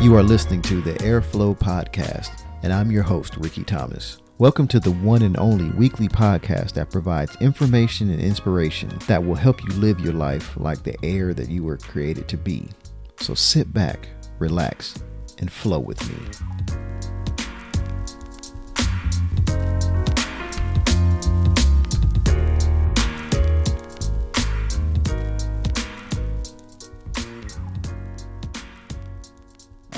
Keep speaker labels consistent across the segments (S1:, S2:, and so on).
S1: You are listening to the Airflow Podcast, and I'm your host, Rickey Thomas. Welcome to the one and only weekly podcast that provides information and inspiration that will help you live your life like the air that you were created to be. So sit back, relax, and flow with me.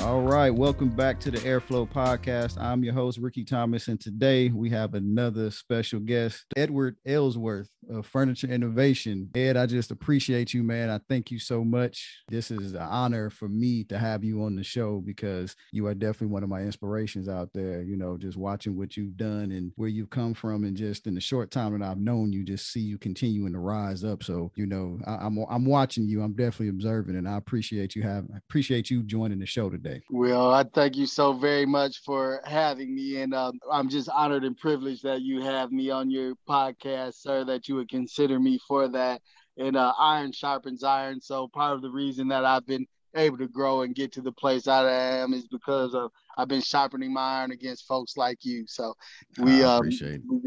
S1: All right, welcome back to the Airflow Podcast. I'm your host, Rickey Thomas, and today we have another special guest, Edward Ellsworth of Furniture Innovation. Ed, I just appreciate you, man. I thank you so much. This is an honor for me to have you on the show because you are definitely one of my inspirations out there, you know, just watching what you've done and where you've come from, and just in the short time that I've known you, just see you continuing to rise up. So, you know, I'm watching you. I'm definitely observing, and I appreciate you joining the show today.
S2: Well, I thank you so very much for having me. And I'm just honored and privileged that you have me on your podcast, sir, that you would consider me for that. And iron sharpens iron. So part of the reason that I've been able to grow and get to the place I am is because I've been sharpening my iron against folks like you. So we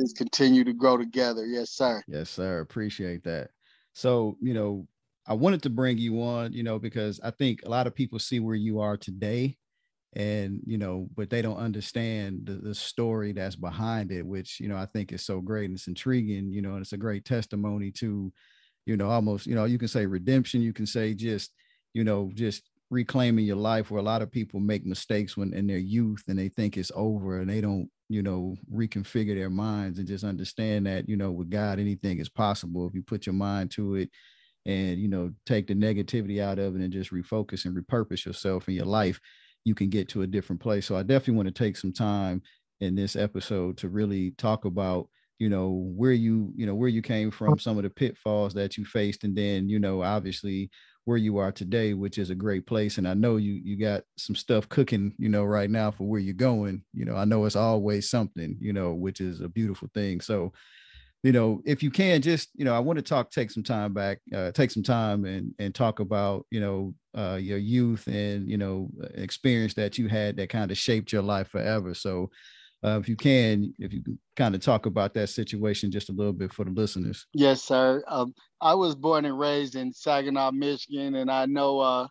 S2: just continue to grow together. Yes, sir.
S1: Yes, sir. Appreciate that. So, you know, I wanted to bring you on, you know, because I think a lot of people see where you are today and, you know, but they don't understand the story that's behind it, which, you know, I think is so great and it's intriguing, you know, and it's a great testimony to, you know, almost, you know, you can say redemption, you can say just, you know, just reclaiming your life, where a lot of people make mistakes when in their youth and they think it's over and they don't, you know, reconfigure their minds and just understand that, you know, with God, anything is possible if you put your mind to it. And, you know, take the negativity out of it and just refocus and repurpose yourself in your life, you can get to a different place. So I definitely want to take some time in this episode to really talk about, you know, where you came from, some of the pitfalls that you faced, and then, you know, obviously where you are today, which is a great place. And I know you got some stuff cooking, you know, right now for where you're going. You know, I know it's always something, you know, which is a beautiful thing. So, you know, if you can just, you know, I want to take some time and talk about, you know, your youth and, you know, experience that you had that kind of shaped your life forever. So if you can kind of talk about that situation just a little bit for the listeners.
S2: Yes, sir. I was born and raised in Saginaw, Michigan, and I know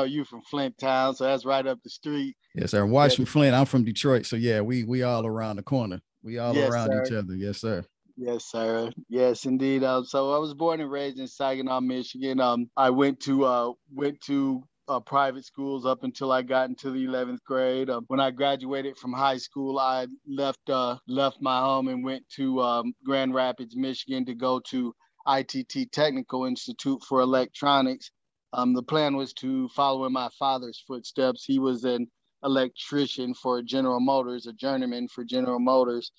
S2: you from Flint town, so that's right up the street.
S1: Yes, sir. I'm watching from Flint. I'm from Detroit. So yeah, we all around the corner. We all around
S2: sir.
S1: Each other. Yes, sir.
S2: Yes, sir. Yes, indeed. So I was born and raised in Saginaw, Michigan. I went to private schools up until I got into the 11th grade. When I graduated from high school, I left my home and went to Grand Rapids, Michigan, to go to ITT Technical Institute for Electronics. The plan was to follow in my father's footsteps. He was an electrician for General Motors, a journeyman for General Motors.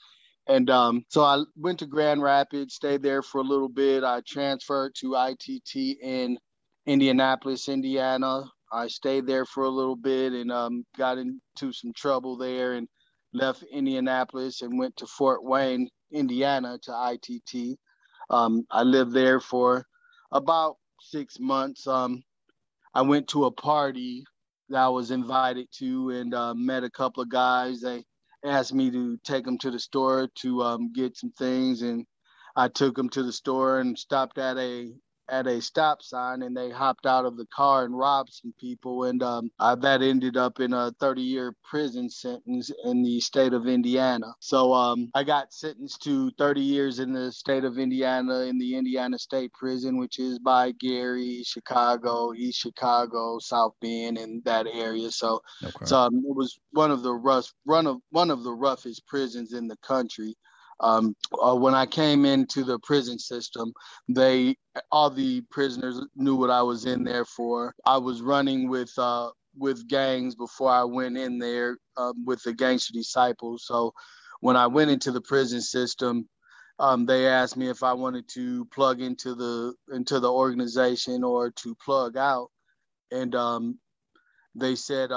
S2: And so I went to Grand Rapids, stayed there for a little bit. I transferred to ITT in Indianapolis, Indiana. I stayed there for a little bit and got into some trouble there and left Indianapolis and went to Fort Wayne, Indiana to ITT. I lived there for about 6 months. I went to a party that I was invited to and met a couple of guys. They asked me to take them to the store to get some things, and I took them to the store and stopped at a stop sign, and they hopped out of the car and robbed some people, and that ended up in a 30-year prison sentence in the state of Indiana. So I got sentenced to 30 years in the state of Indiana in the Indiana State Prison, which is by Gary, Chicago, East Chicago, South Bend, and that area. So it was one of the roughest prisons in the country. When I came into the prison system, all the prisoners knew what I was in there for. I was running with gangs before I went in there with the Gangster Disciples. So when I went into the prison system, they asked me if I wanted to plug into the organization or to plug out, and they said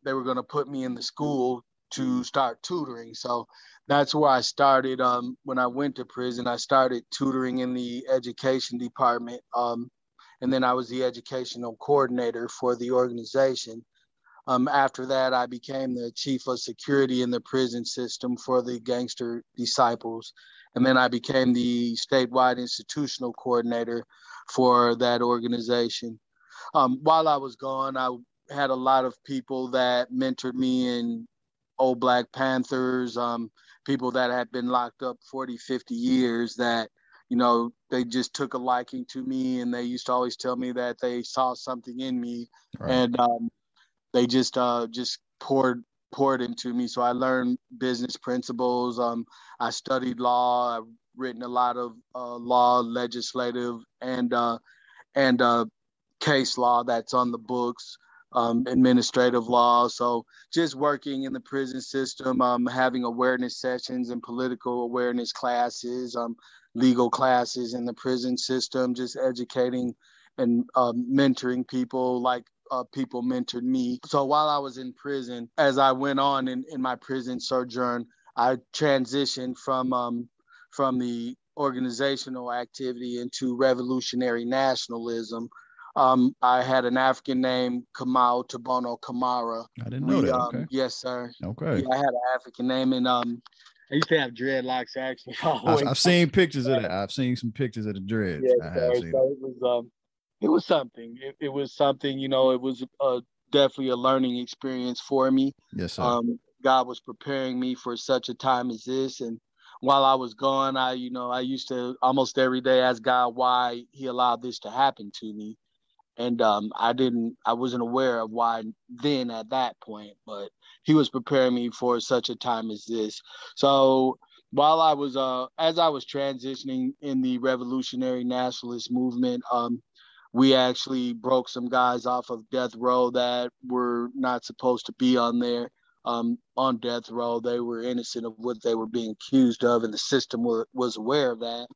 S2: they were going to put me in the school to start tutoring. So that's where I started. When I went to prison, I started tutoring in the education department. And then I was the educational coordinator for the organization. After that, I became the chief of security in the prison system for the gangster disciples. And then I became the statewide institutional coordinator for that organization. While I was gone, I had a lot of people that mentored me in old Black Panthers, people that had been locked up 40, 50 years that, they just took a liking to me, and they used to always tell me that they saw something in me. Right. And they just poured into me. So I learned business principles. I studied law. I've written a lot of law, legislative, and case law that's on the books, administrative law. So just working in the prison system, having awareness sessions and political awareness classes, legal classes in the prison system, just educating and mentoring people like people mentored me. So while I was in prison, as I went on in my prison sojourn, I transitioned from the organizational activity into revolutionary nationalism. I had an African name, Kamau Tabono Kamara.
S1: I didn't know that. Okay.
S2: Yes, sir.
S1: Okay.
S2: Yeah, I had an African name, and I used to have dreadlocks actually.
S1: I've seen pictures of that. I've seen some pictures of the dreads.
S2: Yes, sir. So it was something. It was something. It was definitely a learning experience for me.
S1: Yes, sir.
S2: God was preparing me for such a time as this, and while I was gone, I used to almost every day ask God why He allowed this to happen to me. And I wasn't aware of why then at that point, but He was preparing me for such a time as this. So while I was, as I was transitioning in the revolutionary nationalist movement, we actually broke some guys off of death row that were not supposed to be on there, on death row. They were innocent of what they were being accused of, and the system was aware of that.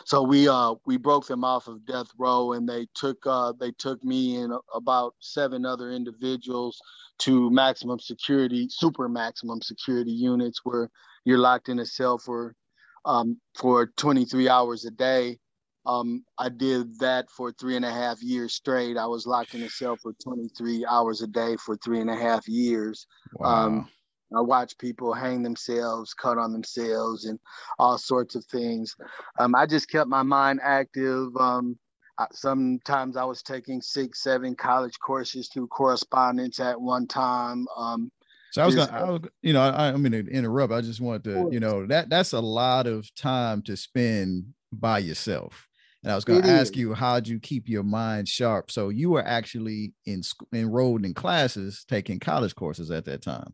S2: So we broke them off of death row, and they took me and about 7 other individuals to super maximum security units, where you're locked in a cell for 23 hours a day. I did that for 3.5 years straight. I was locked in a cell for 23 hours a day for 3.5 years.
S1: Wow.
S2: I watched people hang themselves, cut on themselves, and all sorts of things. I just kept my mind active. Sometimes I was taking 6, 7 college courses through correspondence at one time.
S1: So I mean to interrupt. I just want to, that's a lot of time to spend by yourself. And I was going to ask you, how'd you keep your mind sharp? So you were actually enrolled in classes, taking college courses at that time.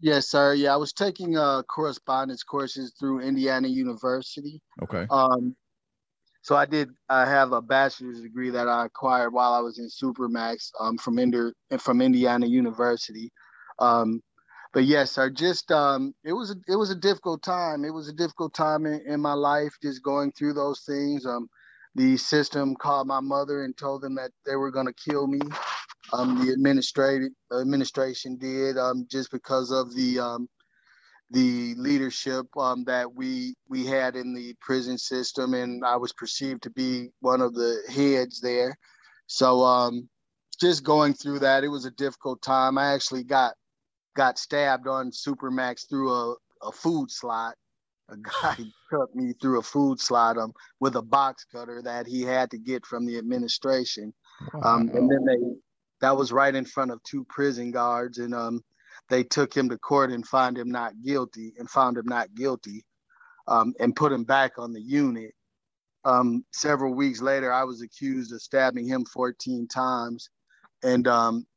S2: Yes, sir. Yeah, I was taking correspondence courses through Indiana University.
S1: Okay.
S2: So I have a bachelor's degree that I acquired while I was in Supermax from Indiana University. But yes, sir, just it was a difficult time. It was a difficult time in my life, just going through those things. The system called my mother and told them that they were going to kill me. The administration did, just because of the leadership that we had in the prison system, and I was perceived to be one of the heads there. So just going through that, it was a difficult time. I actually got stabbed on Supermax through a food slot. A guy cut me through a food slot with a box cutter that he had to get from the administration.
S1: Wow.
S2: And then that was right in front of 2 prison guards, and they took him to court and found him not guilty, and put him back on the unit. Several weeks later, I was accused of stabbing him 14 times, and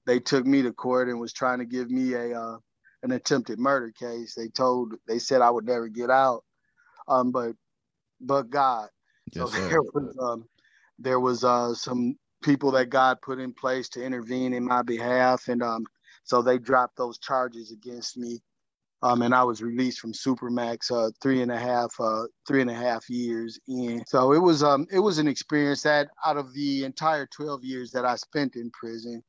S2: they took me to court and was trying to give me an attempted murder case. They said I would never get out, but God.
S1: Yes,
S2: so there was some people that God put in place to intervene in my behalf, and so they dropped those charges against me, and I was released from Supermax 3.5 years in. So it was an experience that, out of the entire 12 years that I spent in prison,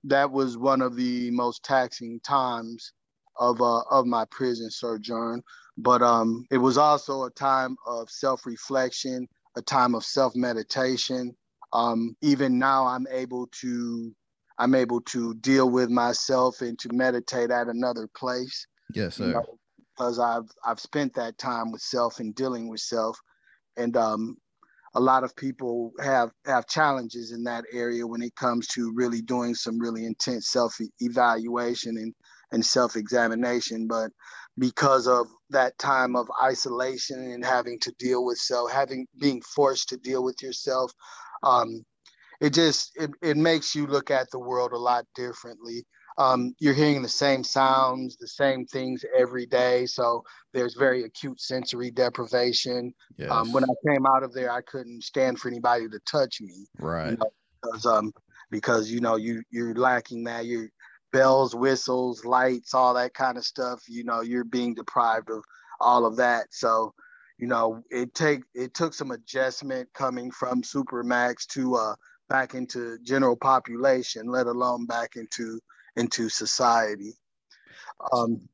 S2: that was one of the most taxing times of my prison sojourn. But it was also a time of self-reflection, a time of self-meditation. Even now, I'm able to I'm able to deal with myself and to meditate at another place.
S1: Yes,
S2: You
S1: sir.
S2: know, because I've spent that time with self and dealing with self, and a lot of people have challenges in that area when it comes to really doing some really intense self evaluation and self examination. But because of that time of isolation and having to deal with self, being forced to deal with yourself, um, it makes you look at the world a lot differently. You're hearing the same sounds, the same things every day. So there's very acute sensory deprivation. When
S1: Yes.
S2: I came out of there, I couldn't stand for anybody to touch me, you
S1: Right.
S2: know, because you know you're lacking that. You're bells, whistles, lights, all that kind of stuff. You know, you're being deprived of all of that. So, you know, it took some adjustment coming from Supermax to back into general population, let alone back into society. Um,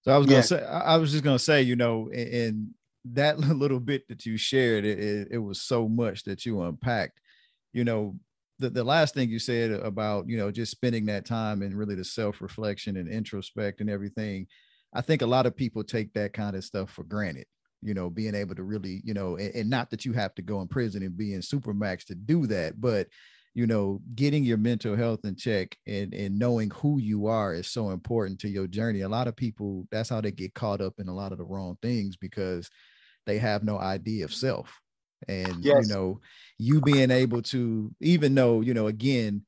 S1: So I was gonna
S2: yeah,
S1: say, I was just gonna say, you know, in that little bit that you shared, it was so much that you unpacked. You know, the last thing you said about, you know, just spending that time and really the self-reflection and introspect and everything. I think a lot of people take that kind of stuff for granted, you know, being able to really, you know, and not that you have to go in prison and be in Supermax to do that, but you know, getting your mental health in check and knowing who you are is so important to your journey. A lot of people, that's how they get caught up in a lot of the wrong things because they have no idea of self. And, you
S2: yes,
S1: know, you being able to, even though, you know, again,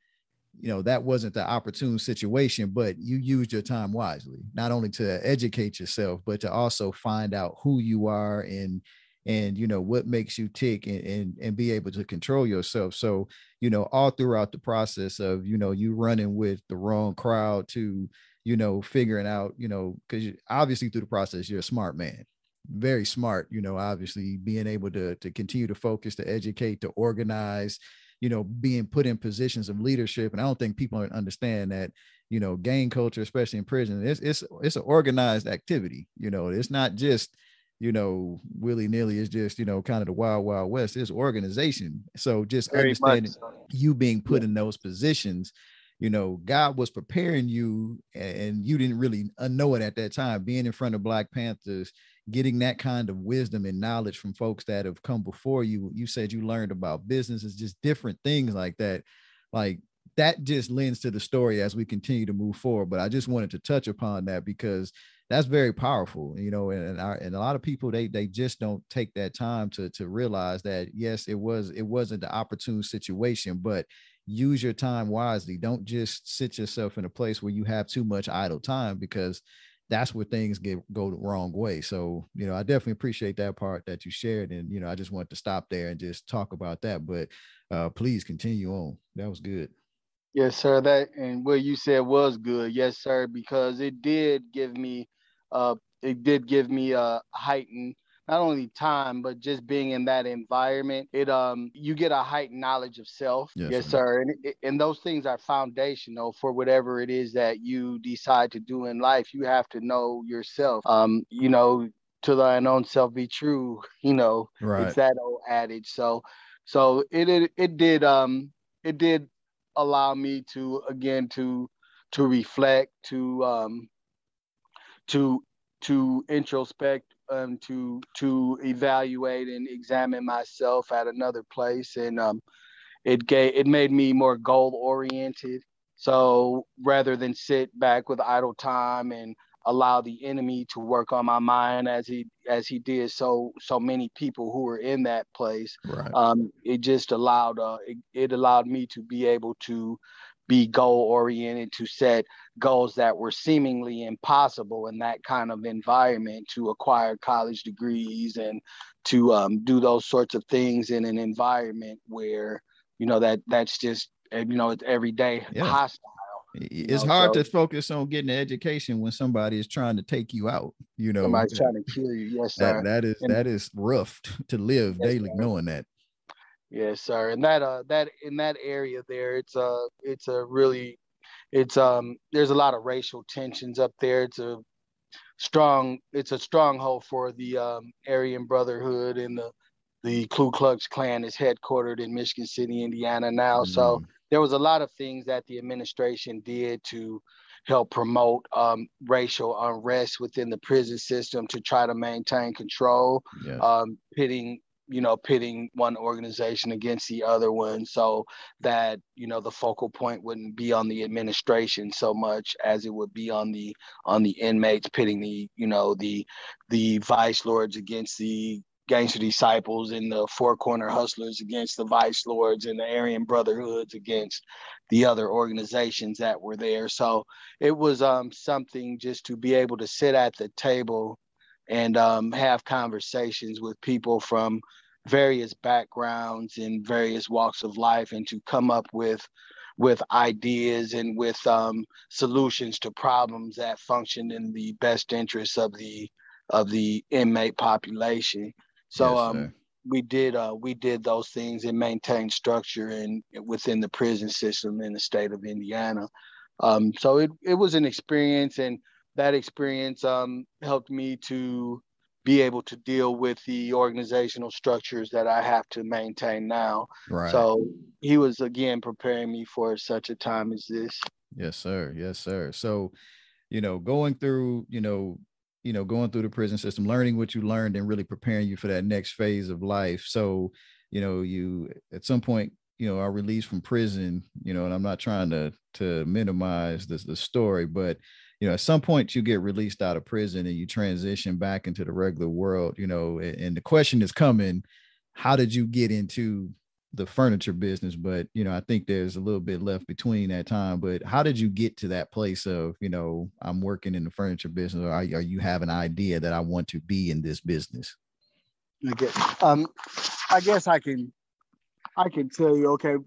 S1: you know, that wasn't the opportune situation, but you used your time wisely, not only to educate yourself, but to also find out who you are and you know what makes you tick and be able to control yourself. So, you know, all throughout the process of, you know, you running with the wrong crowd to, you know, figuring out, you know, because obviously through the process, you're a smart man, very smart, you know, obviously being able to continue to focus, to educate, to organize, you know, being put in positions of leadership. And I don't think people understand that, you know, gang culture, especially in prison, it's an organized activity. You know, it's not just, you know, willy-nilly. It's just, you know, kind of the wild, wild west. It's organization. So just
S2: very much
S1: understanding
S2: so.
S1: you being
S2: Yeah,
S1: put in those positions, you know, God was preparing you and you didn't really know it at that time, being in front of Black Panthers, getting that kind of wisdom and knowledge from folks that have come before you. You said you learned about businesses, just different things like that. Like that just lends to the story as we continue to move forward. But I just wanted to touch upon that because that's very powerful, you know, and a lot of people, they just don't take that time to realize that, yes, it wasn't the opportune situation, but use your time wisely. Don't just sit yourself in a place where you have too much idle time because that's where things go the wrong way. So, you know, I definitely appreciate that part that you shared. And, you know, I just wanted to stop there and just talk about that. But please continue on. That was good.
S2: yes, sir. That and what you said was good. Yes, sir, because it did give me a heightened not only time but just being in that environment. It you get a heightened knowledge of self.
S1: Yes,
S2: Yes,
S1: sir.
S2: sir, and those things are foundational for whatever it is that you decide to do in life. You have to know yourself. You know, to thine own self be true. You know, it's
S1: Right.
S2: that old adage. So it did allow me to again to reflect, to introspect, to evaluate and examine myself at another place, and it made me more goal oriented. So rather than sit back with idle time and allow the enemy to work on my mind as he did so many people who were in that place,
S1: Right.
S2: it just allowed it allowed me to be able to be goal oriented, to set goals that were seemingly impossible in that kind of environment, to acquire college degrees and to do those sorts of things in an environment where that's just it's everyday
S1: Yeah.
S2: hostile.
S1: It's hard
S2: So
S1: to focus on getting an education when somebody is trying to take you out, you know.
S2: somebody's trying to kill you. Yes,
S1: that
S2: sir.
S1: that is
S2: And
S1: that is rough to live
S2: yes,
S1: daily
S2: sir.
S1: knowing that.
S2: Yes, sir. And that in that area there, it's a really there's a lot of racial tensions up there. It's a stronghold for the Aryan Brotherhood and the Ku Klux Klan is headquartered in Michigan City, Indiana now. So
S1: Mm.
S2: there was a lot of things that the administration did to help promote racial unrest within the prison system to try to maintain control,
S1: Yes.
S2: pitting one organization against the other one, so that the focal point wouldn't be on the administration so much as it would be on the inmates, pitting the vice lords against the gangster disciples and the four corner hustlers against the vice lords and the Aryan brotherhoods against the other organizations that were there. So it was something just to be able to sit at the table and have conversations with people from various backgrounds and various walks of life, and to come up with ideas and with solutions to problems that function in the best interests of the inmate population. So
S1: Yes, sir.
S2: we did those things and maintained structure within the prison system in the state of Indiana. So it was an experience, and that experience helped me to be able to deal with the organizational structures that I have to maintain now.
S1: Right.
S2: So he was again preparing me for such a time as this.
S1: Yes, sir. Yes, sir. So, going through, going through the prison system, learning what you learned and really preparing you for that next phase of life. So, you at some point, are released from prison, and I'm not trying to minimize the story, but at some point you get released out of prison and you transition back into the regular world, and the question is coming, how did you get into the furniture business? But, I think there's a little bit left between that time, but how did you get to that place of, I'm working in the furniture business, or are you have an idea that I want to be in this business?
S2: Okay. I guess I can tell you, okay,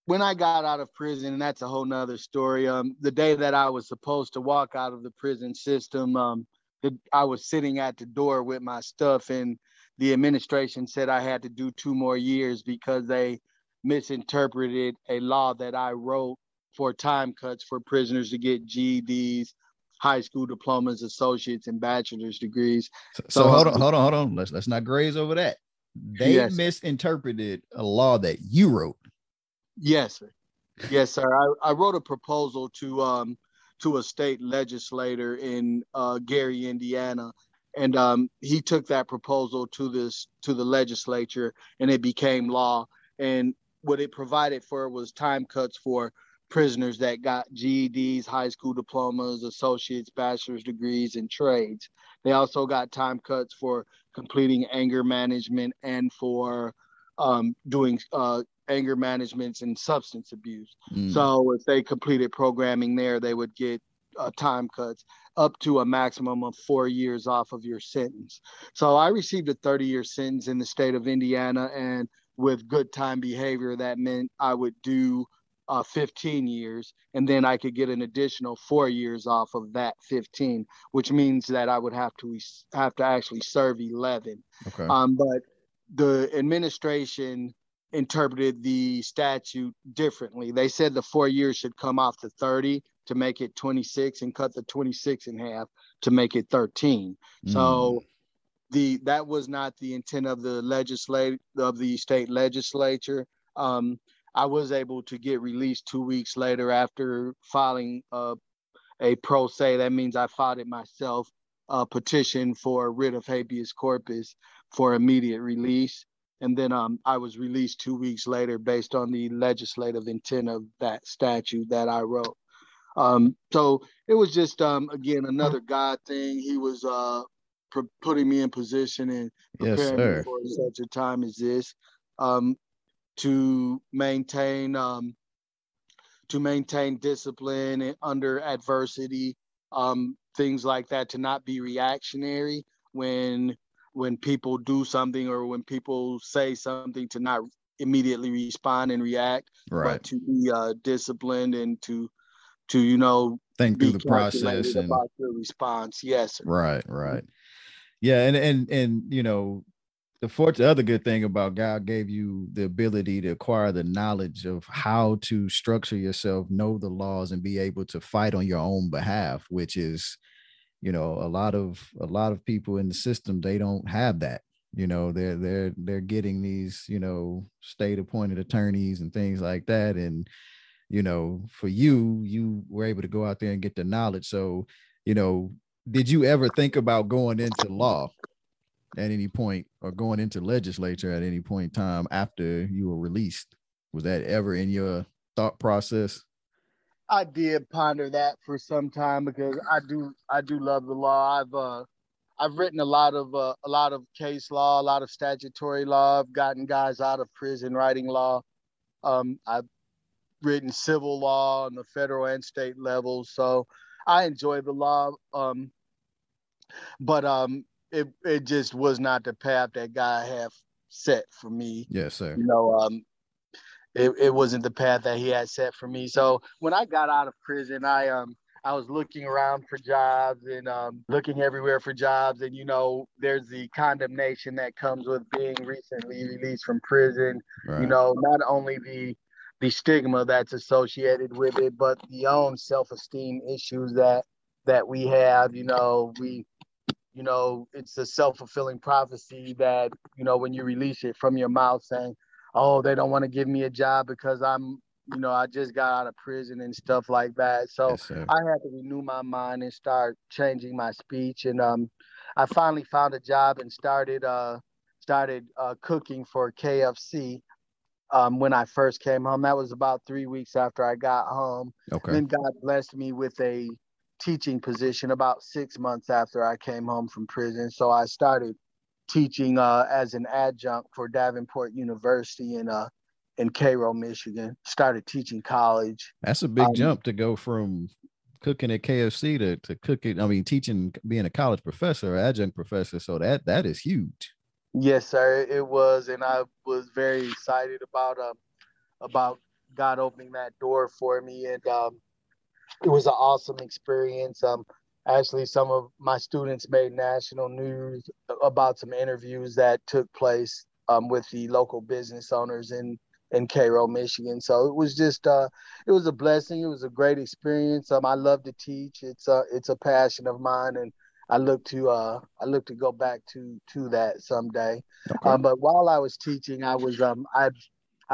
S2: when I got out of prison, and that's a whole nother story. The day that I was supposed to walk out of the prison system, I was sitting at the door with my stuff, and the administration said I had to do 2 more years because they misinterpreted a law that I wrote for time cuts for prisoners to get GEDs, high school diplomas, associates, and bachelor's degrees.
S1: So hold on. Let's not graze over that. They
S2: Yes,
S1: misinterpreted a law that you wrote.
S2: yes, sir. Yes, sir. I wrote a proposal to a state legislator in Gary, Indiana, and he took that proposal to the legislature, and it became law. And what it provided for was time cuts for prisoners that got GEDs, high school diplomas, associates, bachelor's degrees, and trades. They also got time cuts for completing anger management and for doing anger management and substance abuse. So if they completed programming there, they would get time cuts up to a maximum of 4 years off of your sentence. So I received a 30-year sentence in the state of Indiana, and with good time behavior, that meant I would do 15 years, and then I could get an additional 4 years off of that 15, which means that I would have to actually serve 11.
S1: Okay.
S2: But the administration interpreted the statute differently. They said the 4 years should come off the 30 to make it 26, and cut the 26 in half to make it 13. So that was not the intent of the state legislature. I was able to get released 2 weeks later after filing a pro se. That means I filed it myself, a petition for writ of habeas corpus for immediate release. And then I was released 2 weeks later based on the legislative intent of that statute that I wrote. So it was just, again, another God thing. He was putting me in position and preparing me for such a time as this, to maintain discipline under adversity, things like that, to not be reactionary when people do something or when people say something, to not immediately respond and react, but to be disciplined and to
S1: think through the process and
S2: about your response. Yes, sir.
S1: Right. Yeah, and the other good thing about God gave you the ability to acquire the knowledge of how to structure yourself, know the laws, and be able to fight on your own behalf, which is, a lot of people in the system, they don't have that. You know, they're getting these, you know, state appointed attorneys and things like that. And, you know, for you were able to go out there and get the knowledge. So, you know, did you ever think about going into law at any point, or going into legislature at any point in time after you were released? Was that ever in your thought process?
S2: I did ponder that for some time because I do love the law. I've written a lot of case law, a lot of statutory law. I've gotten guys out of prison writing law. I've written civil law on the federal and state levels, so I enjoy the law. But it just was not the path that God had set for me.
S1: Yes, sir.
S2: You know, it wasn't the path that He had set for me. So when I got out of prison, I was looking around for jobs and looking everywhere for jobs. And, you know, there's the condemnation that comes with being recently released from prison.
S1: Right.
S2: You know, not only the stigma that's associated with it, but the own self-esteem issues that we have. You know, it's a self-fulfilling prophecy that, you know, when you release it from your mouth saying, oh, they don't want to give me a job because I just got out of prison and stuff like that. So
S1: Yes, sir.
S2: I had to renew my mind and start changing my speech. And I finally found a job and started cooking for KFC when I first came home. That was about 3 weeks after I got home.
S1: Okay.
S2: Then God blessed me with a teaching position about 6 months after I came home from prison. So I started teaching as an adjunct for Davenport University in Cairo, Michigan. Started teaching college.
S1: That's a big jump to go from cooking at KFC to cooking. I mean, teaching, being a college professor or adjunct professor. So that is huge.
S2: Yes, sir, it was, and I was very excited about God opening that door for me, and it was an awesome experience. Actually, some of my students made national news about some interviews that took place with the local business owners in Cairo, Michigan. So it was just it was a blessing. It was a great experience. I love to teach. It's a passion of mine, and I look to go back to that someday.
S1: Okay.
S2: But while I was teaching, I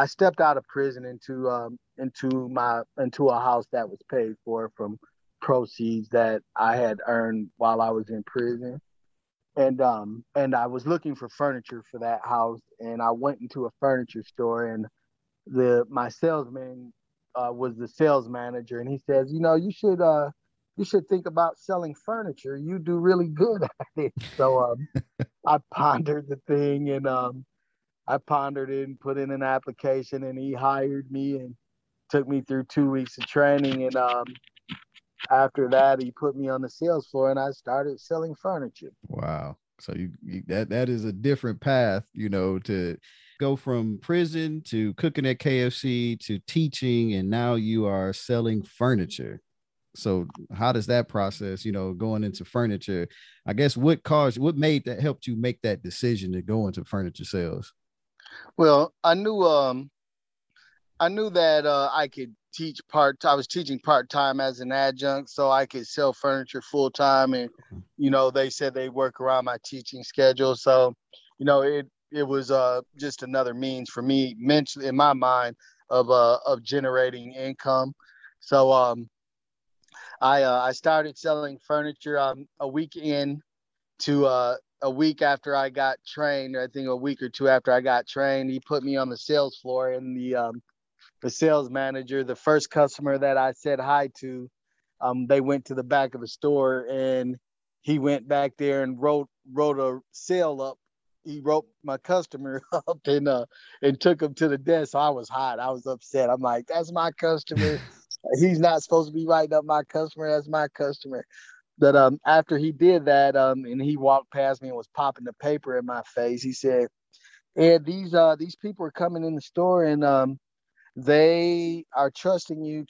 S2: stepped out of prison into a house that was paid for from proceeds that I had earned while I was in prison. And I was looking for furniture for that house, and I went into a furniture store, and my salesman was the sales manager, and he says, you know, you should think about selling furniture. You do really good at it. So I pondered the thing, and I pondered it and put in an application, and he hired me and took me through 2 weeks of training. And after that, he put me on the sales floor, and I started selling furniture.
S1: Wow. So you that is a different path, you know, to go from prison to cooking at KFC to teaching, and now you are selling furniture. So how does that process, you know, going into furniture, I guess what helped you make that decision to go into furniture sales?
S2: Well, I knew that I could teach I was teaching part-time as an adjunct, so I could sell furniture full-time. And, you know, they said they work around my teaching schedule. So, you know, it was just another means for me mentally, in my mind, of generating income. So I started selling furniture a week after I got trained. I think a week or two after I got trained, he put me on the sales floor, and the sales manager, the first customer that I said hi to, they went to the back of the store, and he went back there and wrote a sale up. He wrote my customer up and took him to the desk. So I was hot. I was upset. I'm like, that's my customer. He's not supposed to be writing up my customer. That's my customer. But after he did that, and he walked past me and was popping the paper in my face, he said, Ed, these people are coming in the store, and they are trusting you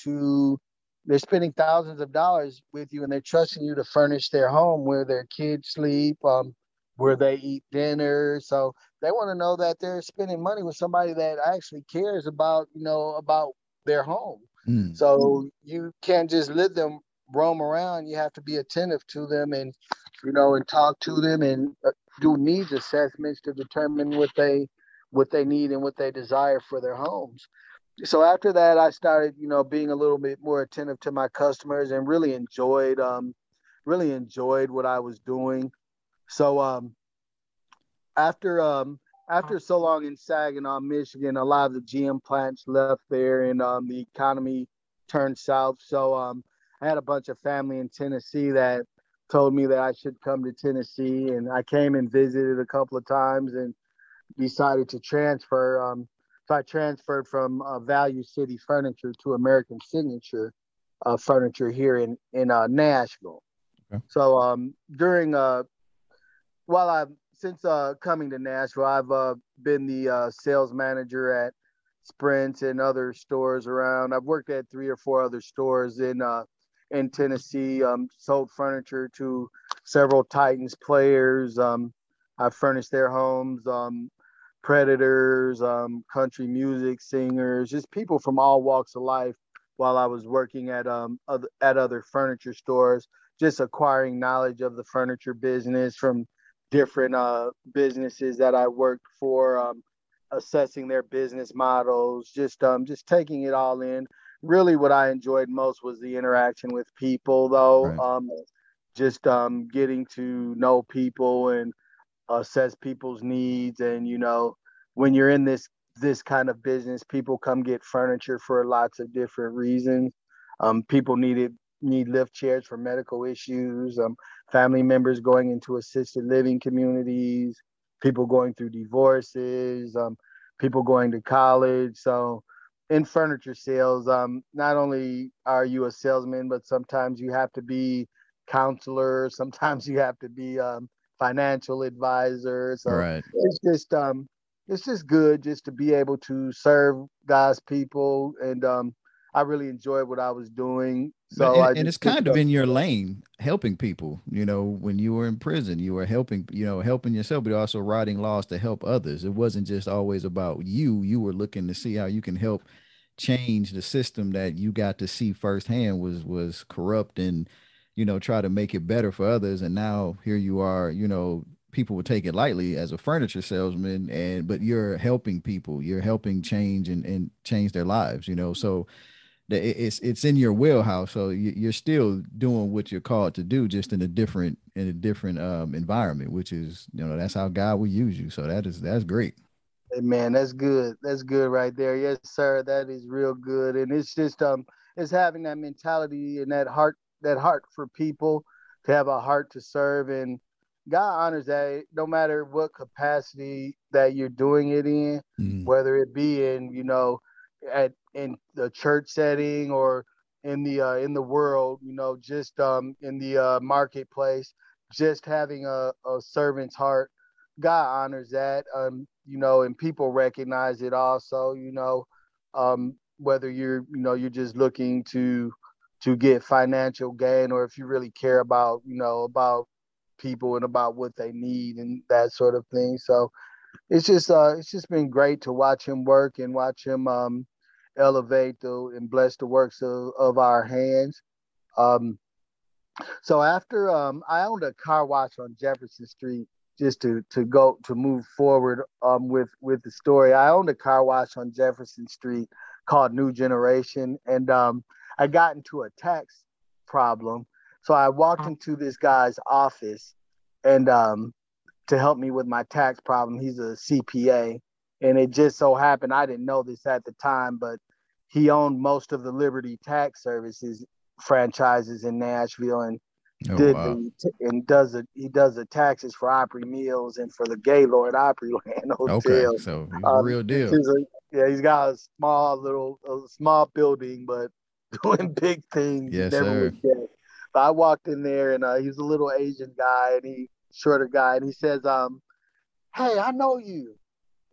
S2: they're spending thousands of dollars with you, and they're trusting you to furnish their home where their kids sleep, where they eat dinner. So they want to know that they're spending money with somebody that actually cares about their home. So you can't just let them roam around. You have to be attentive to them and talk to them. And do needs assessments to determine what they need and what they desire for their homes. So after that, I started, being a little bit more attentive to my customers and really enjoyed what I was doing. So after after so long in Saginaw, Michigan, a lot of the GM plants left there, and the economy turned south. So I had a bunch of family in Tennessee that told me that I should come to Tennessee, and I came and visited a couple of times and decided to transfer. So I transferred from Value City Furniture to American Signature Furniture here in Nashville.
S1: Okay.
S2: So during while I've since coming to Nashville, I've been the sales manager at Sprint and other stores around. I've worked at 3 or 4 other stores in Tennessee. Sold furniture to several Titans players. I've furnished their homes. Predators, country music singers, just people from all walks of life. While I was working at other furniture stores, just acquiring knowledge of the furniture business from different businesses that I worked for, assessing their business models, just taking it all in. Really, what I enjoyed most was the interaction with people, though.
S1: Right.
S2: Just getting to know people and assess people's needs. And when you're in this kind of business, people come get furniture for lots of different reasons. People need lift chairs for medical issues, family members going into assisted living communities, people going through divorces, people going to college. So in furniture sales, not only are you a salesman, but sometimes you have to be counselor, sometimes you have to be financial advisor. So
S1: Right.
S2: it's just good just to be able to serve God's people, and I really enjoyed what I was doing. So
S1: And it's kind of in your lane, helping people. When you were in prison, you were helping, helping yourself, but also writing laws to help others. It wasn't just always about you. You were looking to see how you can help change the system that you got to see firsthand was corrupt, and try to make it better for others. And now here you are, people would take it lightly as a furniture salesman, but you're helping people, you're helping change and change their lives. So it's in your wheelhouse. So you're still doing what you're called to do, just in a different environment, which is, that's how God will use you. So that's great.
S2: Hey, man, that's good. That's good right there. Yes, sir. That is real good. And it's just it's having that mentality and that heart for people, to have a heart to serve. And God honors that no matter what capacity that you're doing it in,
S1: Mm.
S2: whether it be in, in the church setting or in the world, just in the marketplace, just having a servant's heart. God honors that, and people recognize it also, whether you're just looking to get financial gain, or if you really care about, about people and about what they need and that sort of thing. So it's just been great to watch him work and watch him elevate and bless the works of our hands. Um, so after I owned a car wash on Jefferson Street, just to move forward with the story. I owned a car wash on Jefferson Street called New Generation, and I got into a tax problem. So I walked into this guy's office, and to help me with my tax problem. He's a CPA, and it just so happened, I didn't know this at the time, but he owned most of the Liberty Tax Services franchises in Nashville, and
S1: Oh, wow.
S2: he does the taxes for Opry Mills and for the Gaylord Opryland
S1: Okay.
S2: Hotel.
S1: So he's a real
S2: This
S1: deal.
S2: is yeah, he's got a small building, but doing big things.
S1: Yes,
S2: Never
S1: sir.
S2: looked at. But I walked in there, and he was a little Asian guy, and shorter guy, and he says, "Hey, I know you."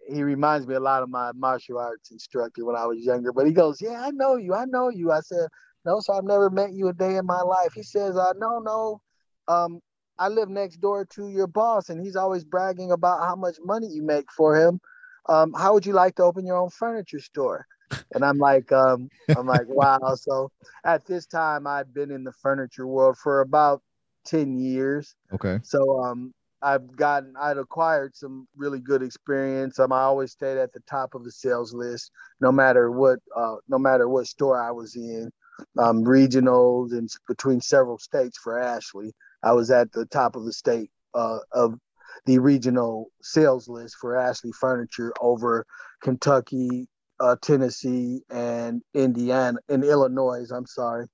S2: He reminds me a lot of my martial arts instructor when I was younger. But he goes, "Yeah, I know you. I know you." I said, "No, sir, I've never met you a day in my life." He says, "No, no. Um, I live next door to your boss, and he's always bragging about how much money you make for him. How would you like to open your own furniture store?" And I'm like, wow. So at this time, I'd been in the furniture world for about 10 years.
S1: Okay.
S2: So I'd acquired some really good experience. I always stayed at the top of the sales list, no matter what store I was in. Regionals and between several states for Ashley, I was at the top of the state of the regional sales list for Ashley Furniture over Kentucky, Tennessee, and Indiana, and Illinois. I'm sorry.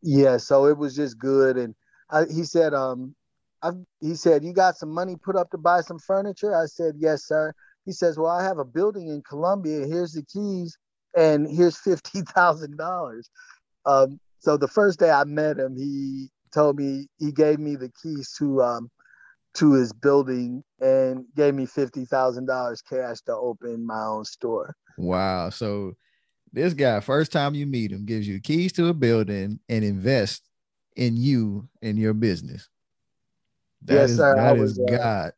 S2: Yeah, so it was just good. And he said, he said, "You got some money put up to buy some furniture?" I said, "Yes, sir." He says, "Well, I have a building in Columbia. Here's the keys, and here's $50,000." So the first day I met him, he gave me the keys to his building and gave me $50,000 cash to open my own store.
S1: Wow. So this guy, first time you meet him, gives you keys to a building and invest in you and your business. That is God.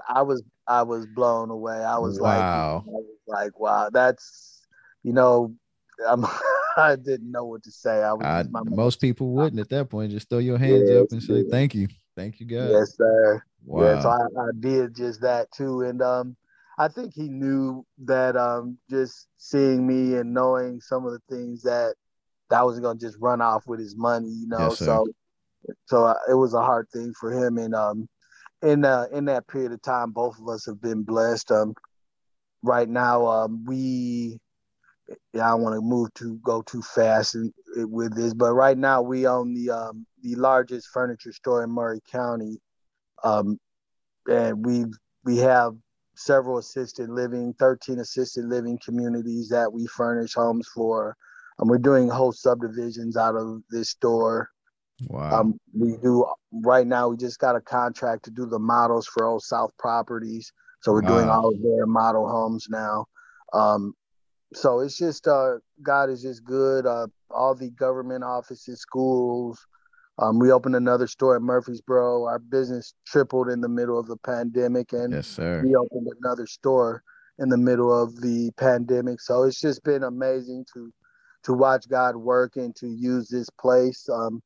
S2: I was blown away.
S1: Wow.
S2: Wow, that's, I didn't know what to say.
S1: Most people wouldn't at that point. Just throw your hands up and say, "Thank you. Thank you, God."
S2: Yes, sir.
S1: Wow.
S2: Yeah, so I did just that too. And I think he knew that just seeing me and knowing some of the things that I wasn't going to just run off with his money,
S1: Yes, sir.
S2: So it was a hard thing for him. And in that period of time, both of us have been blessed. Right now, I don't want to go too fast with this, but right now we own the largest furniture store in Murray County, and we have several 13 assisted living communities that we furnish homes for. We're doing whole subdivisions out of this store.
S1: Wow.
S2: Right now, we just got a contract to do the models for Old South Properties. So we're doing all of their model homes now. So it's just, God is just good. All the government offices, schools. We opened another store at Murfreesboro. Our business tripled in the middle of the pandemic. And
S1: yes, sir.
S2: We opened another store in the middle of the pandemic. So it's just been amazing to watch God work and to use this place, to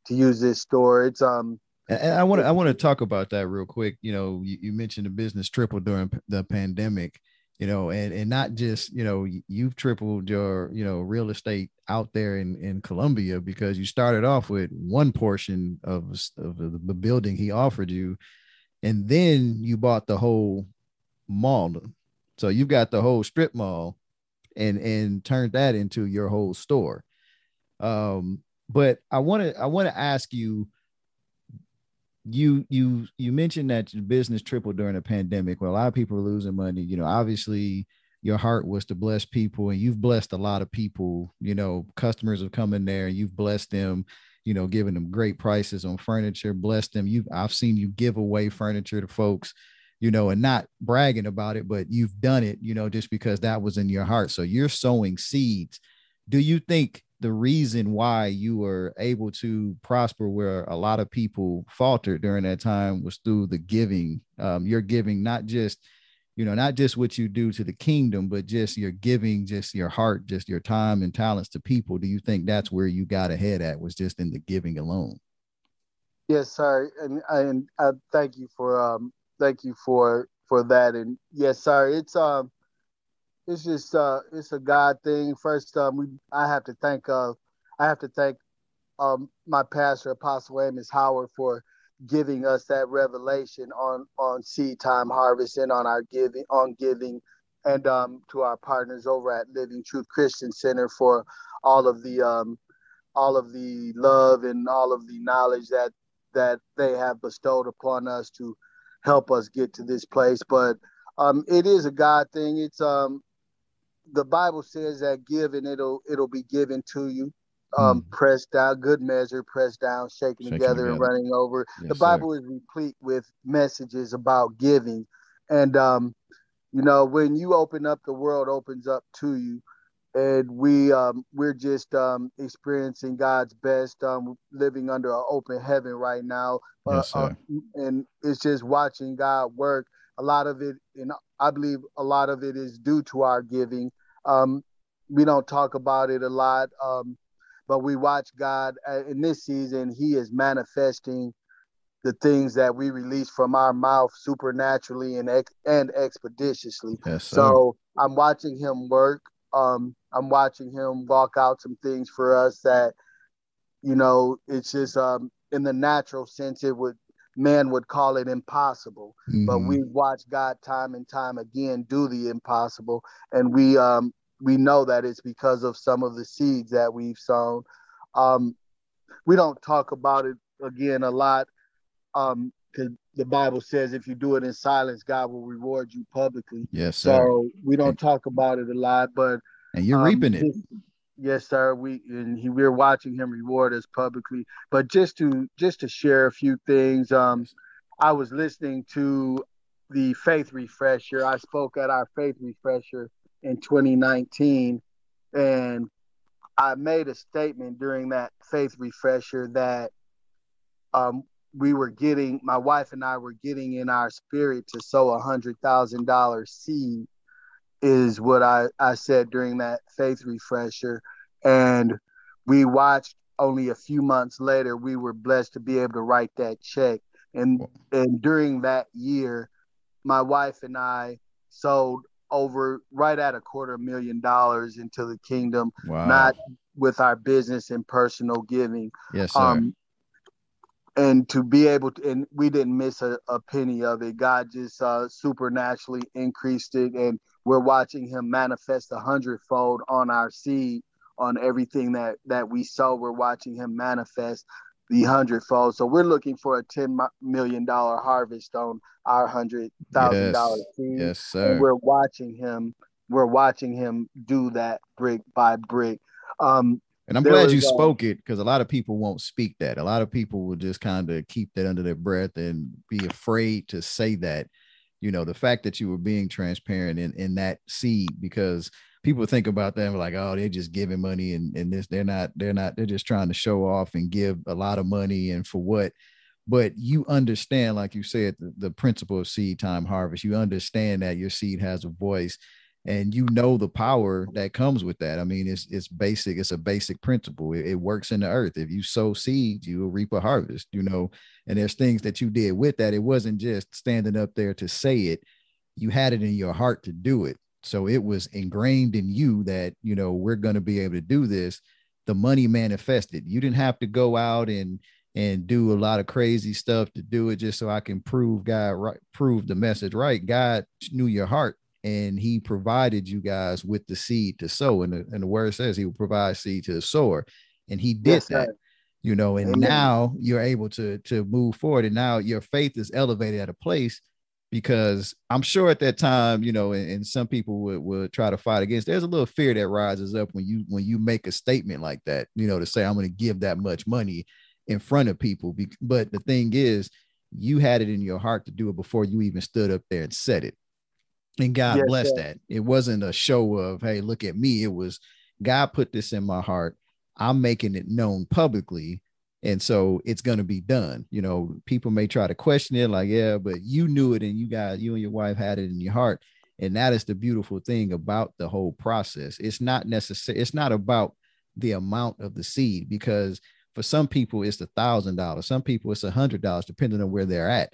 S2: use this store. It's
S1: and I want to talk about that real quick. You mentioned the business tripled during the pandemic, and not just, you've tripled your, real estate out there in Columbia, because you started off with one portion of the building he offered you, and then you bought the whole mall. So you've got the whole strip mall and turned that into your whole store. But I want to ask you, you mentioned that your business tripled during the pandemic, where a lot of people are losing money. Obviously your heart was to bless people, and you've blessed a lot of people. Customers have come in there and you've blessed them, giving them great prices on furniture, blessed them. I've seen you give away furniture to folks, and not bragging about it, but you've done it, just because that was in your heart. So you're sowing seeds. Do you think the reason why you were able to prosper where a lot of people faltered during that time was through the giving? You're giving not just what you do to the kingdom, but just your giving, just your heart, just your time and talents to people. Do you think that's where you got ahead at, was just in the giving alone?
S2: Yes, sir. And thank you for that. And yes, sir. It's just it's a God thing. First, I have to thank my pastor, Apostle Amos Howard, for giving us that revelation on seed time harvest and on giving, and to our partners over at Living Truth Christian Center for all of the love and all of the knowledge that they have bestowed upon us to help us get to this place. But it is a God thing. It's the Bible says that give and it'll be given to you. Pressed down, good measure, pressed down, shaken together and running over.
S1: Yes,
S2: the Bible is replete with messages about giving. And when you open up, the world opens up to you. And we're just experiencing God's best, living under an open heaven right now.
S1: Yes, sir.
S2: And it's just watching God work. A lot of it, and I believe a lot of it, is due to our giving. We don't talk about it a lot, but we watch God in this season. He is manifesting the things that we release from our mouth supernaturally and expeditiously.
S1: Yes, sir.
S2: So I'm watching him work. I'm watching him walk out some things for us that, it's just in the natural sense, man would call it impossible. But we watch God time and time again do the impossible, and we know that it's because of some of the seeds that we've sown. We don't talk about it again a lot, because the Bible says if you do it in silence, God will reward you publicly.
S1: Yes, sir.
S2: So we don't talk about it a lot, but
S1: and you're reaping it.
S2: Yes, sir. We're watching him reward us publicly. But just to share a few things, I was listening to the Faith Refresher. I spoke at our Faith Refresher in 2019, and I made a statement during that Faith Refresher that my wife and I were getting in our spirit to sow $100,000 seed, is what I said during that Faith Refresher. And we watched only a few months later, we were blessed to be able to write that check. And during that year, my wife and I sold right at $250,000 into the kingdom, not with our business and personal giving.
S1: Yes, sir.
S2: And to be able to, and we didn't miss a penny of it. God just supernaturally increased it, and we're watching him manifest 100-fold on our seed, on everything that we sow. We're watching him manifest the 100-fold. So we're looking for a $10 million harvest on our $100,000 seed.
S1: Yes, sir.
S2: And we're watching him do that brick by brick.
S1: And I'm glad you spoke it, because a lot of people won't speak that. A lot of people will just kind of keep that under their breath and be afraid to say that. The fact that you were being transparent in that seed, because people think about that and like, oh, they're just giving money and this, they're just trying to show off and give a lot of money, and for what? But you understand, like you said, the principle of seed time harvest. You understand that your seed has a voice, and the power that comes with that. I mean, it's basic. It's a basic principle. It works in the earth. If you sow seeds, you will reap a harvest, and there's things that you did with that. It wasn't just standing up there to say it. You had it in your heart to do it. So it was ingrained in you that, we're going to be able to do this. The money manifested. You didn't have to go out and do a lot of crazy stuff to do it just so I can prove the message right. God knew your heart, and he provided you guys with the seed to sow. And the word says he will provide seed to the sower. And he did that, and Amen. Now you're able to move forward. And now your faith is elevated at a place, because I'm sure at that time, and some people would try to fight against, there's a little fear that rises up when you make a statement like that, to say, I'm going to give that much money in front of people. But the thing is, you had it in your heart to do it before you even stood up there and said it. And God blessed that. It wasn't a show of, hey, look at me. It was, God put this in my heart. I'm making it known publicly. And so it's going to be done. People may try to question it, like, yeah, but you knew it, and you and your wife had it in your heart. And that is the beautiful thing about the whole process. It's not necessary. It's not about the amount of the seed, because for some people it's $1,000. Some people it's $100, depending on where they're at.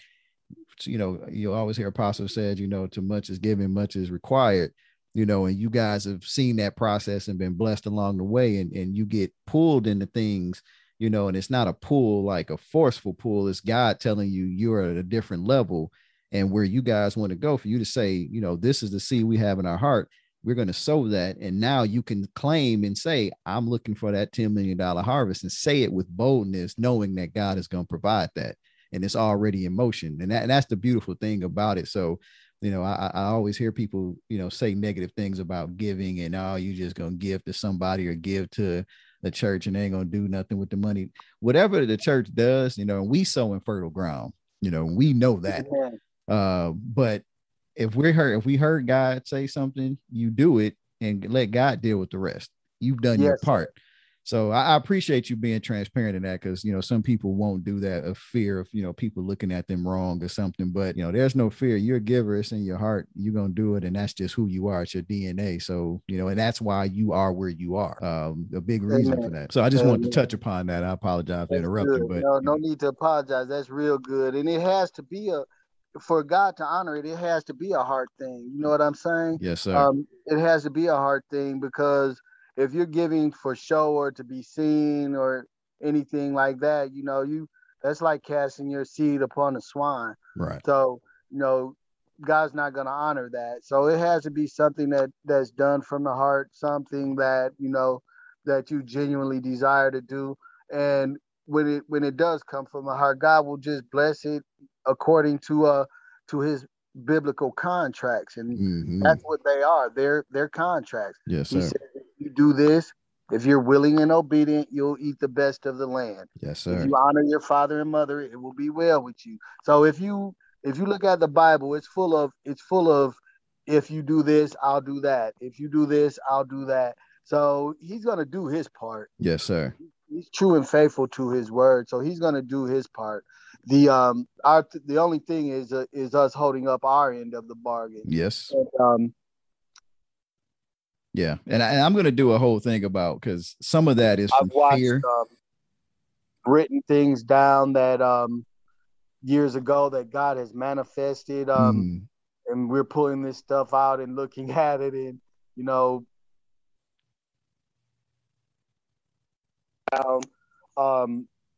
S1: You always hear Apostle said, too much is given, much is required, and you guys have seen that process and been blessed along the way, and you get pulled into things, and it's not a pull, like a forceful pull. It's God telling you you're at a different level, and where you guys want to go, for you to say, this is the seed we have in our heart. We're going to sow that. And now you can claim and say, I'm looking for that $10 million harvest, and say it with boldness, knowing that God is going to provide that. And it's already in motion. And that's the beautiful thing about it. So, I always hear people, say negative things about giving, and, oh, you just going to give to somebody or give to the church and they ain't going to do nothing with the money. Whatever the church does, we sow in fertile ground, we know that. But if we heard God say something, you do it and let God deal with the rest. You've done your part. So I appreciate you being transparent in that, because, you know, some people won't do that of fear of, you know, people looking at them wrong or something. But, you know, there's no fear. You're a giver. It's in your heart. You're going to do it. And that's just who you are. It's your DNA. So, you know, and that's why you are where you are. A big reason for that. So I just wanted to touch upon that. I apologize for interrupting. But
S2: no need to apologize. That's real good. And it has to be for God to honor it, it has to be a heart thing. You know what I'm saying?
S1: Yes, sir.
S2: It has to be a heart thing, because if you're giving for show or to be seen or anything like that, you know, that's like casting your seed upon a swine.
S1: Right.
S2: So, you know, God's not going to honor that. So it has to be something that's done from the heart, something that, you know, that you genuinely desire to do. And when it does come from the heart, God will just bless it according to his biblical contracts. And that's what they are. They're contracts.
S1: Yes, sir.
S2: He said, if you do this, if you're willing and obedient, you'll eat the best of the land.
S1: Yes, sir.
S2: If you honor your father and mother, it will be well with you. So if you look at the Bible, it's full of if you do this, I'll do that. If you do this, I'll do that. So he's going to do his part.
S1: Yes, sir.
S2: He's true and faithful to his word. So he's going to do his part. The only thing is us holding up our end of the bargain.
S1: Yes.
S2: And,
S1: yeah. And I'm going to do a whole thing about, because some of that is from fear.
S2: Written things down that years ago that God has manifested. And we're pulling this stuff out and looking at it, and, you know,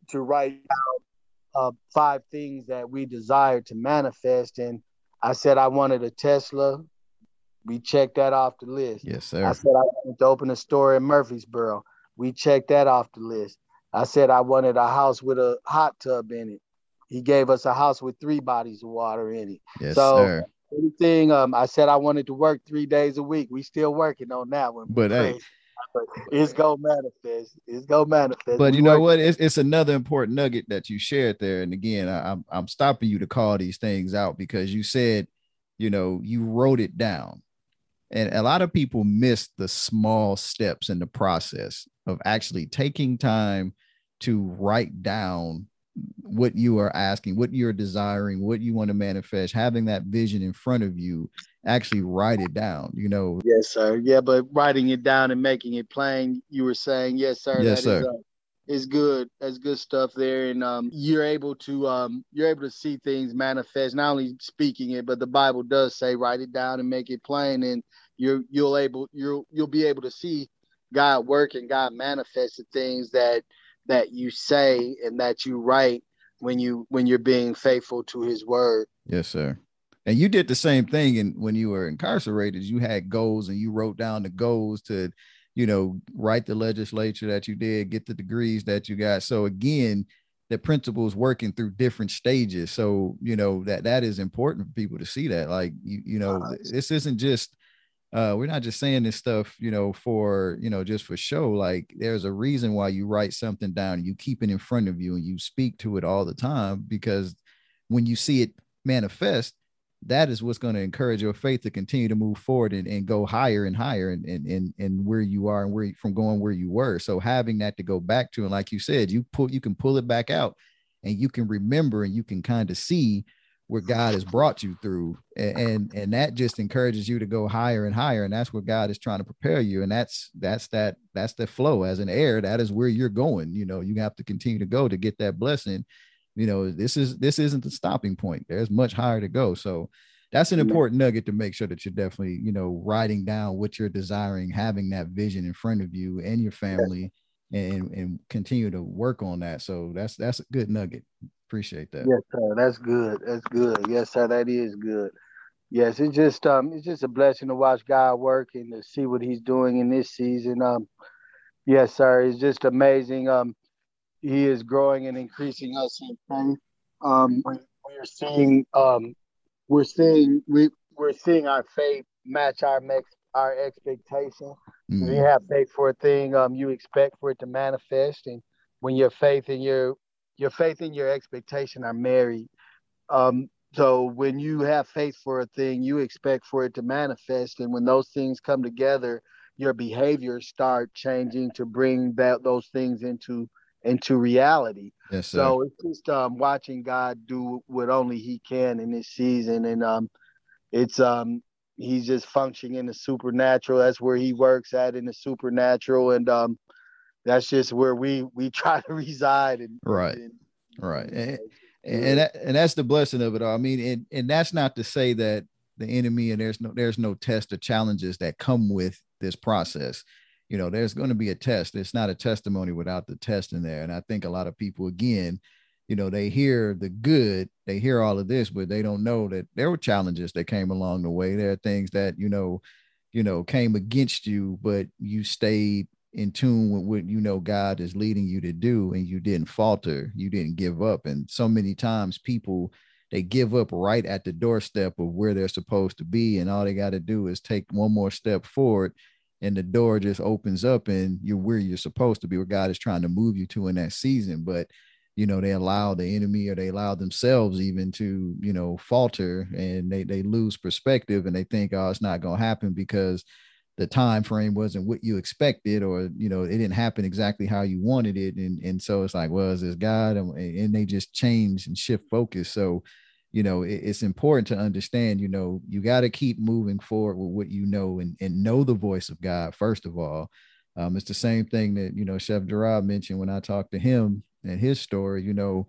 S2: to write down 5 things that we desire to manifest. And I said I wanted a Tesla. We checked that off the list.
S1: Yes, sir.
S2: I said I wanted to open a store in Murfreesboro. We checked that off the list. I said I wanted a house with a hot tub in it. He gave us a house with 3 bodies of water in it.
S1: Yes,
S2: so
S1: sir.
S2: Anything, I said I wanted to work 3 days a week. We still working on that one.
S1: But hey,
S2: it's gonna manifest. It's gonna manifest.
S1: But you know what? It's another important nugget that you shared there. And again, I'm stopping you to call these things out, because you said, you know, you wrote it down. And a lot of people miss the small steps in the process of actually taking time to write down what you are asking, what you're desiring, what you want to manifest, having that vision in front of you, actually write it down, you know.
S2: Yes, sir. Yeah, but writing it down and making it plain, you were saying, yes, sir.
S1: Yes, sir.
S2: Is good. That's good stuff there. And you're able to see things manifest, not only speaking it, but the Bible does say write it down and make it plain, and you'll be able to see God work and God manifest the things that you say and that you write when you're being faithful to his word.
S1: Yes, sir. And you did the same thing. And when you were incarcerated, you had goals, and you wrote down the goals to, you know, write the legislature that you did, get the degrees that you got. So again, the principles working through different stages. So, you know, that is important for people to see that. Like, you know, this isn't just, we're not just saying this stuff, you know, for, you know, just for show. Like, there's a reason why you write something down, you keep it in front of you, and you speak to it all the time, because when you see it manifest, that is what's going to encourage your faith to continue to move forward and go higher and higher and where you are and where you were. So having that to go back to, and like you said, you can pull it back out, and you can remember, and you can kind of see where God has brought you through. And that just encourages you to go higher and higher. And that's what God is trying to prepare you. And that's the flow as an heir. That is where you're going. You know, you have to continue to go to get that blessing. You know, this isn't the stopping point. There's much higher to go. So that's an important nugget to make sure that you're definitely, you know, writing down what you're desiring, having that vision in front of you and your family, and continue to work on that. So that's a good nugget. Appreciate that.
S2: Yes, sir. That's good. That's good. Yes, sir. That is good. Yes, it's just a blessing to watch God work and to see what he's doing in this season. Yes, sir. It's just amazing. He is growing and increasing us in faith. We're seeing our faith match our expectation. We have faith for a thing, you expect for it to manifest, and when your faith and your expectation are married, so when you have faith for a thing, you expect for it to manifest, and when those things come together, your behavior start changing to bring those things into reality.
S1: Yes, sir.
S2: So it's just watching God do what only He can in this season, and it's he's just functioning in the supernatural. That's where He works at, in the supernatural, and that's just where we try to reside.
S1: Right. Right. And that's the blessing of it all. I mean, and that's not to say that the enemy, and there's no test or challenges that come with this process. You know, there's going to be a test. It's not a testimony without the test in there. And I think a lot of people, again, you know, they hear the good, they hear all of this, but they don't know that there were challenges that came along the way. There are things that, you know, came against you, but you stayed in tune with what, you know, God is leading you to do, and you didn't falter, you didn't give up. And so many times people, they give up right at the doorstep of where they're supposed to be, and all they got to do is take one more step forward, and the door just opens up, and you're where you're supposed to be, where God is trying to move you to in that season. But you know, they allow the enemy, or they allow themselves even to, you know, falter, and they lose perspective, and they think, oh, it's not going to happen because the time frame wasn't what you expected, or, you know, it didn't happen exactly how you wanted it. And so it's like, well, is this God? And they just change and shift focus. So, you know, it's important to understand, you know, you got to keep moving forward with what you know, and know the voice of God, first of all. It's the same thing that, you know, Chef Gerard mentioned when I talked to him and his story, you know,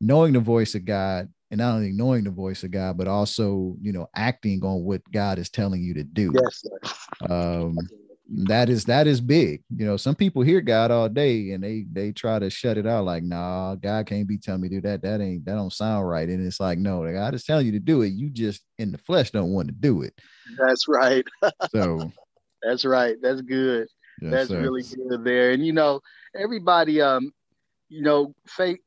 S1: knowing the voice of God, and not only knowing the voice of God, but also, you know, acting on what God is telling you to do.
S2: Yes, sir.
S1: That is big. You know, some people hear God all day and they try to shut it out, like, nah, God can't be telling me to do that. That don't sound right. And it's like, no, God is telling you to do it. You just in the flesh don't want to do it.
S2: That's right.
S1: So
S2: that's right. That's good.
S1: Yes,
S2: that's
S1: sir.
S2: Really good there. And you know, everybody you know, faith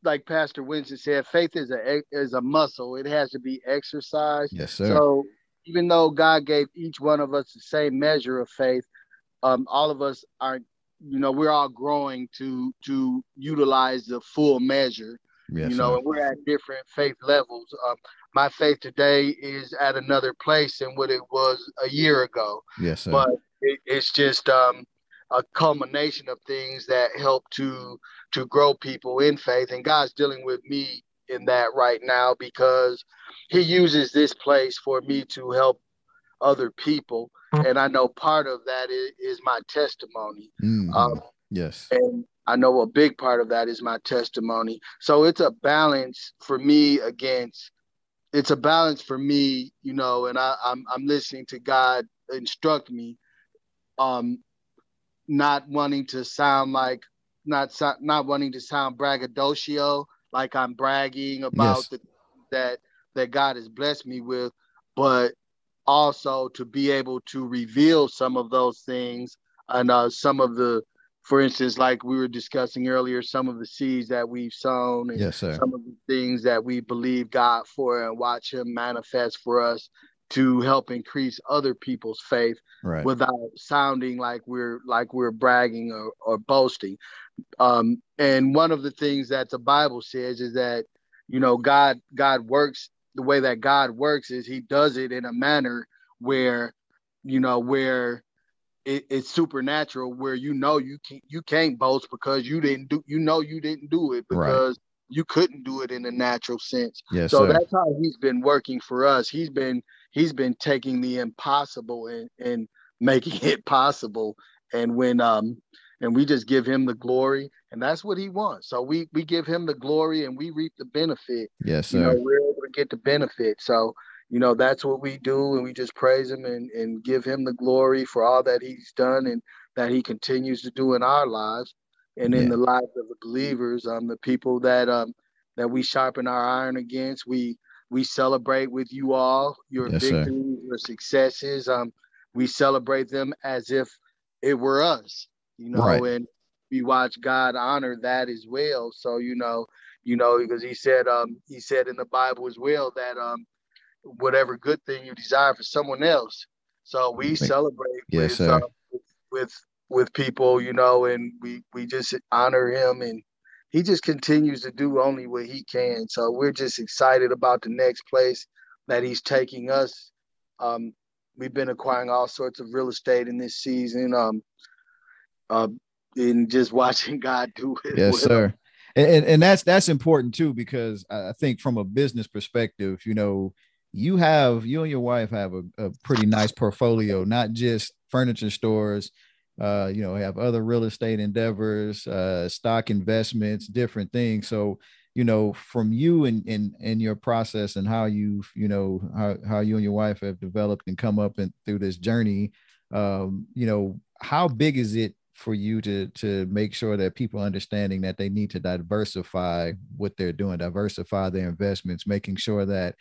S2: like Pastor Winston said, faith is a muscle. It has to be exercised.
S1: Yes, sir.
S2: So even though God gave each one of us the same measure of faith, all of us are, you know, we're all growing to utilize the full measure.
S1: Yes,
S2: you know,
S1: sir.
S2: and we're at different faith levels. My faith today is at another place than what it was a year ago.
S1: Yes, sir.
S2: But it's just a culmination of things that help to grow people in faith. And God's dealing with me in that right now, because He uses this place for me to help other people. And I know part of that is my testimony.
S1: Mm-hmm. Yes.
S2: And I know a big part of that is my testimony. So it's a balance for me you know, and I'm listening to God instruct me, not wanting to sound braggadocio, like I'm bragging about
S1: yes.
S2: that God has blessed me with, but also to be able to reveal some of those things, and some of the, for instance, like we were discussing earlier, some of the seeds that we've sown, and
S1: yes, sir.
S2: some of the things that we believe God for, and watch Him manifest for us to help increase other people's faith,
S1: right,
S2: without sounding like we're bragging or boasting. And one of the things that the Bible says is that, you know, God works, the way that God works is He does it in a manner where, you know, where it's supernatural, where you can't boast because you didn't do it, because
S1: right.
S2: You couldn't do it in a natural sense.
S1: Yes,
S2: so
S1: sir.
S2: That's how He's been working for us. He's been taking the impossible and making it possible. And when and we just give Him the glory, and that's what He wants. So we give Him the glory, and we reap the benefit.
S1: Yes, sir.
S2: You know, we're able to get the benefit. So, you know, that's what we do, and we just praise Him and give Him the glory for all that He's done and that He continues to do in our lives and in the lives of the believers, the people that we sharpen our iron against. We celebrate with you all your victories, your successes. We celebrate them as if it were us, you know, right. And we watch God honor that as well. So, you know, because He said in the Bible as well that whatever good thing you desire for someone else. So we celebrate with people, you know, and we just honor Him, and He just continues to do only what He can. So we're just excited about the next place that He's taking us, we've been acquiring all sorts of real estate in this season. And just watching God do it.
S1: Yes, sir. And that's important too, because I think from a business perspective, you and your wife have a pretty nice portfolio, not just furniture stores, have other real estate endeavors, stock investments, different things. So, from you and your process and how how you and your wife have developed and come up and through this journey, how big is it for you to make sure that people understanding that they need to diversify what they're doing, diversify their investments, making sure that,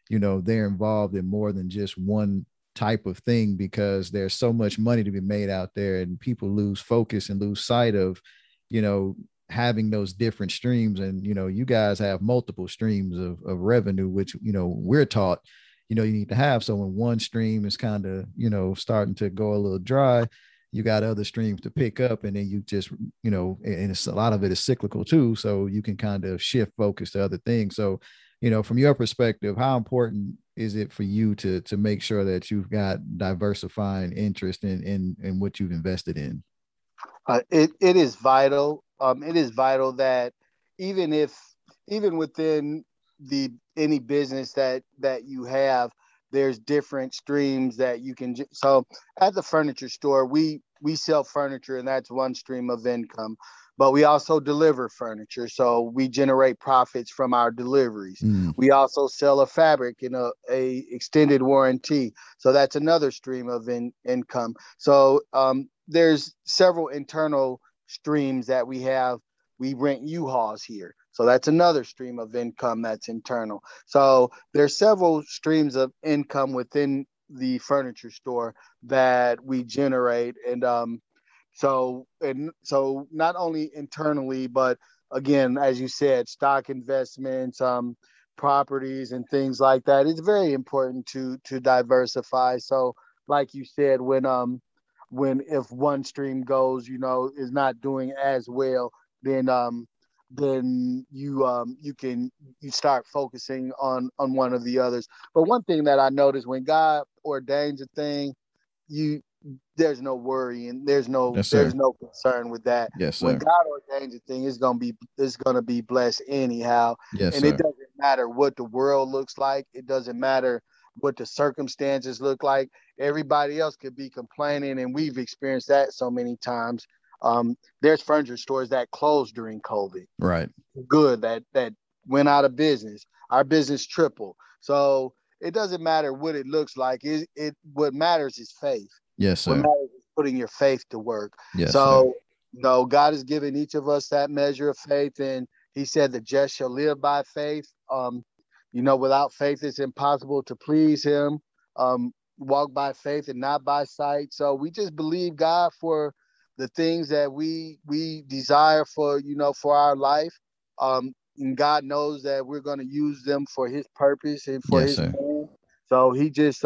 S1: they're involved in more than just one type of thing, because there's so much money to be made out there and people lose focus and lose sight of, having those different streams. And, you guys have multiple streams of revenue, which, we're taught, you need to have. So when one stream is kind of, starting to go a little dry, you got other streams to pick up, and then you just, and it's a lot of it is cyclical too. So you can kind of shift focus to other things. So, from your perspective, how important is it for you to make sure that you've got diversifying interest in what you've invested in?
S2: It is vital. It is vital that even within any business that you have, there's different streams that you can. So at the furniture store, we sell furniture, and that's one stream of income. But we also deliver furniture, so we generate profits from our deliveries. We also sell a fabric in a extended warranty, so that's another stream of income. So there's several internal streams that we have. We rent U-Hauls here, so that's another stream of income that's internal. So there's several streams of income within the furniture store that we generate, and so not only internally, but again, as you said, stock investments, properties, and things like that. It's very important to diversify. So, like you said, if one stream goes, is not doing as well, then you start focusing on one of the others. But one thing that I noticed, when God ordains a thing, there's no worry and there's no concern with that.
S1: Yes, sir.
S2: When God ordains a thing, it's gonna be blessed anyhow.
S1: Yes,
S2: and
S1: sir.
S2: It doesn't matter what the world looks like. It doesn't matter what the circumstances look like. Everybody else could be complaining, and we've experienced that so many times. There's furniture stores that closed during COVID.
S1: Right.
S2: Good, that went out of business. Our business tripled. So it doesn't matter what it looks like. What matters is faith.
S1: Yes, sir.
S2: What matters is putting your faith to work.
S1: Yes,
S2: so,
S1: sir.
S2: God has given each of us that measure of faith, and He said the just shall live by faith. Without faith, it's impossible to please Him. Walk by faith and not by sight. So we just believe God for the things that we desire for our life. And God knows that we're going to use them for His purpose and for His plan. So He just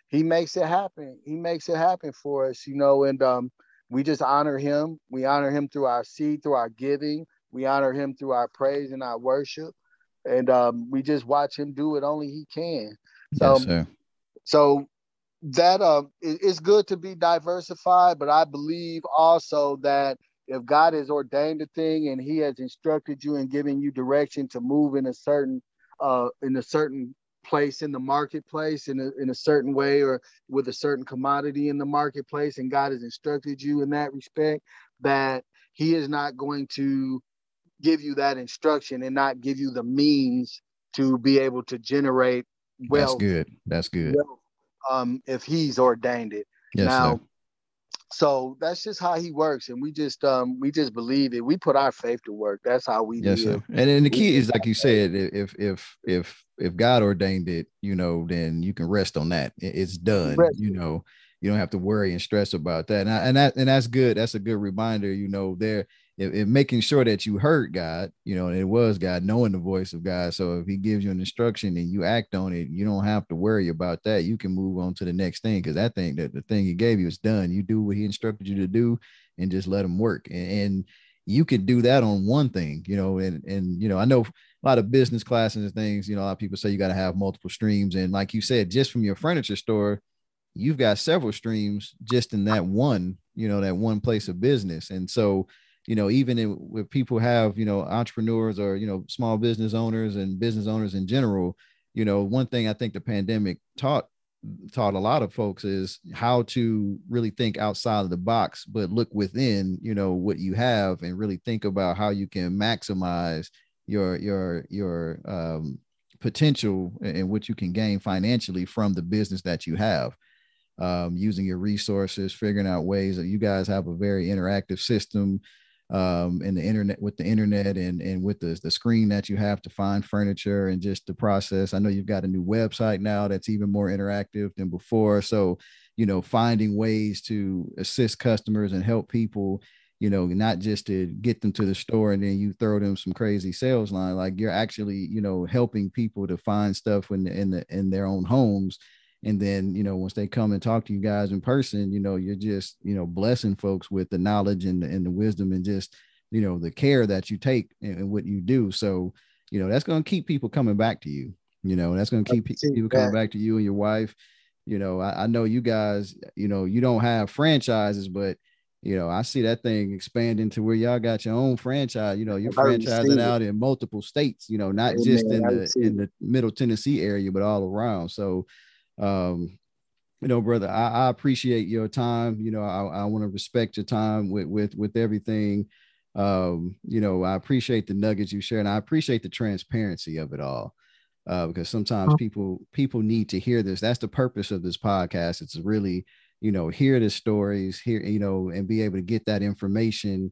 S2: He makes it happen. He makes it happen for us, and we just honor Him. We honor Him through our seed, through our giving. We honor Him through our praise and our worship. And we just watch Him do it only He can. So,
S1: yes, sir.
S2: So that it's good to be diversified, but I believe also that if God has ordained a thing and He has instructed you and given you direction to move in a certain place in the marketplace, in a certain way, or with a certain commodity in the marketplace, and God has instructed you in that respect, that He is not going to give you that instruction and not give you the means to be able to generate wealth.
S1: That's good.
S2: If He's ordained it.
S1: Yes,
S2: now,
S1: sir.
S2: So that's just how He works, and we just believe it. We put our faith to work. That's how we
S1: yes,
S2: live.
S1: Sir. And the key is, like you said, if God ordained it, then you can rest on that. It's done. You don't have to worry and stress about that. And that's good. That's a good reminder. If making sure that you heard God, and it was God, knowing the voice of God. So if He gives you an instruction and you act on it, you don't have to worry about that. You can move on to the next thing, because that thing, that the thing He gave you is done. You do what He instructed you to do and just let Him work. And you can do that on one thing, and I know a lot of business classes and things, a lot of people say you got to have multiple streams. And like you said, just from your furniture store, you've got several streams just in that one, that one place of business. And so, even when people have, entrepreneurs or, small business owners and business owners in general, one thing I think the pandemic taught a lot of folks is how to really think outside of the box, but look within, what you have, and really think about how you can maximize your potential and what you can gain financially from the business that you have, using your resources, figuring out ways that you guys have a very interactive system, and the internet and with the screen that you have to find furniture and just the process. I know you've got a new website now that's even more interactive than before. So, finding ways to assist customers and help people, not just to get them to the store and then you throw them some crazy sales line. Like, you're actually, helping people to find stuff in their own homes. And then, once they come and talk to you guys in person, you're just, blessing folks with the knowledge and the wisdom and just, the care that you take and what you do. So, that's going to keep people coming back to you. That's going to keep people coming back to you and your wife. I know you guys, you don't have franchises, but, I see that thing expanding to where y'all got your own franchise. You're franchising out in multiple states, not just in the Middle Tennessee area, but all around. So, brother, I appreciate your time. I want to respect your time with everything. I appreciate the nuggets you share, and I appreciate the transparency of it all. Because sometimes people need to hear this. That's the purpose of this podcast. It's really, hear the stories, and be able to get that information,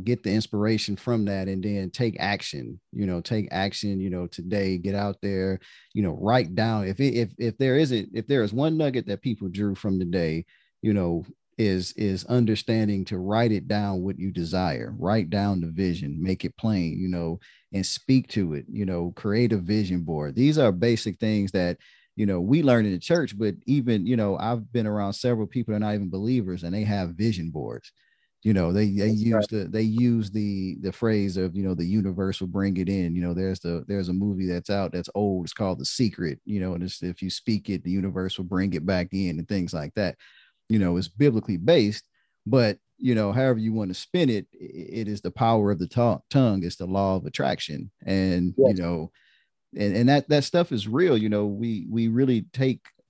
S1: get the inspiration from that, and then take action, today, get out there, write down if there is one nugget that people drew from the day, is understanding to write it down, what you desire, write down the vision, make it plain, and speak to it, create a vision board. These are basic things that, we learn in the church, but even, I've been around several people that are not even believers, and they have vision boards. They use the phrase of, the universe will bring it in. There's a movie that's out that's old. It's called The Secret. And if you speak it, the universe will bring it back in and things like that. It's biblically based, but however you want to spin it, it is the power of the tongue. It's the law of attraction, and yes. And that stuff is real. We really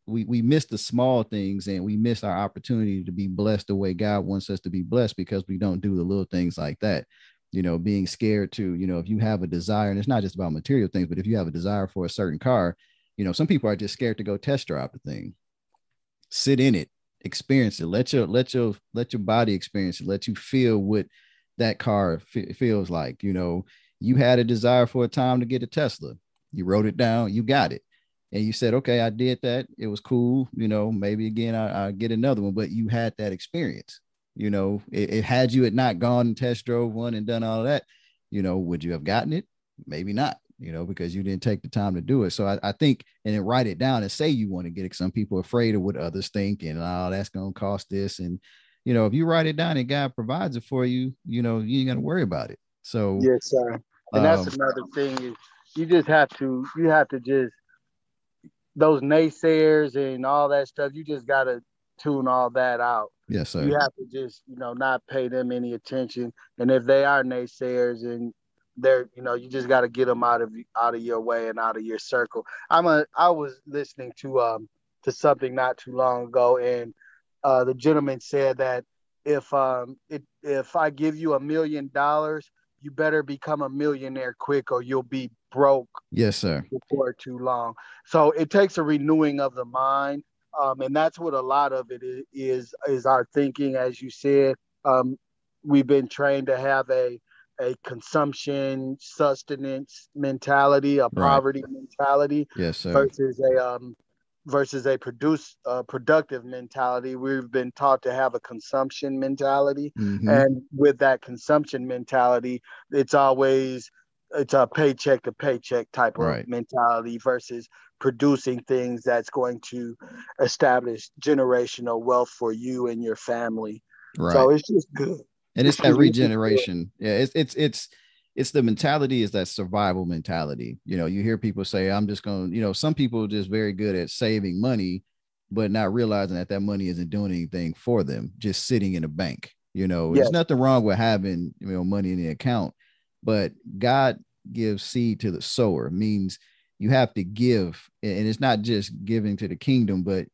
S1: we miss the small things, and we miss our opportunity to be blessed the way God wants us to be blessed, because we don't do the little things like that. Being scared to, if you have a desire, and it's not just about material things, but if you have a desire for a certain car, some people are just scared to go test drive the thing, sit in it, experience it, let your body experience it, let you feel what that car feels like. You had a desire for a time to get a Tesla, you wrote it down, you got it. And you said, okay, I did that. It was cool. Maybe again, I get another one, but you had that experience. It had you had not gone and test drove one and done all of that, would you have gotten it? Maybe not, because you didn't take the time to do it. So I think, and then write it down and say you want to get it. Some people are afraid of what others think, and that's going to cost this. And, if you write it down and God provides it for you, you ain't going to worry about it. So,
S2: yes, sir. And that's another thing is you have to just, those naysayers and all that stuff, you just got to tune all that out.
S1: Yes, sir.
S2: You have to just, not pay them any attention. And if they are naysayers, and they're, you just got to get them out of your way and out of your circle. I was listening to something not too long ago, and the gentleman said that if I give you $1 million, you better become a millionaire quick, or you'll be broke.
S1: Yes, sir.
S2: Before too long. So it takes a renewing of the mind, and that's what a lot of it is our thinking. As you said, we've been trained to have a consumption, sustenance mentality, a poverty mentality.
S1: Yes, sir.
S2: Versus a productive mentality. We've been taught to have a consumption mentality. Mm-hmm. And with that consumption mentality, it's a paycheck to paycheck type of mentality, versus producing things that's going to establish generational wealth for you and your family. Right. So it's just good.
S1: And it's that regeneration. Yeah, it's the mentality, is that survival mentality. You hear people say, I'm just going to, some people are just very good at saving money but not realizing that that money isn't doing anything for them, just sitting in a bank.
S2: Yes.
S1: There's nothing wrong with having, money in the account, but God gives seed to the sower. It means you have to give, and it's not just giving to the kingdom, but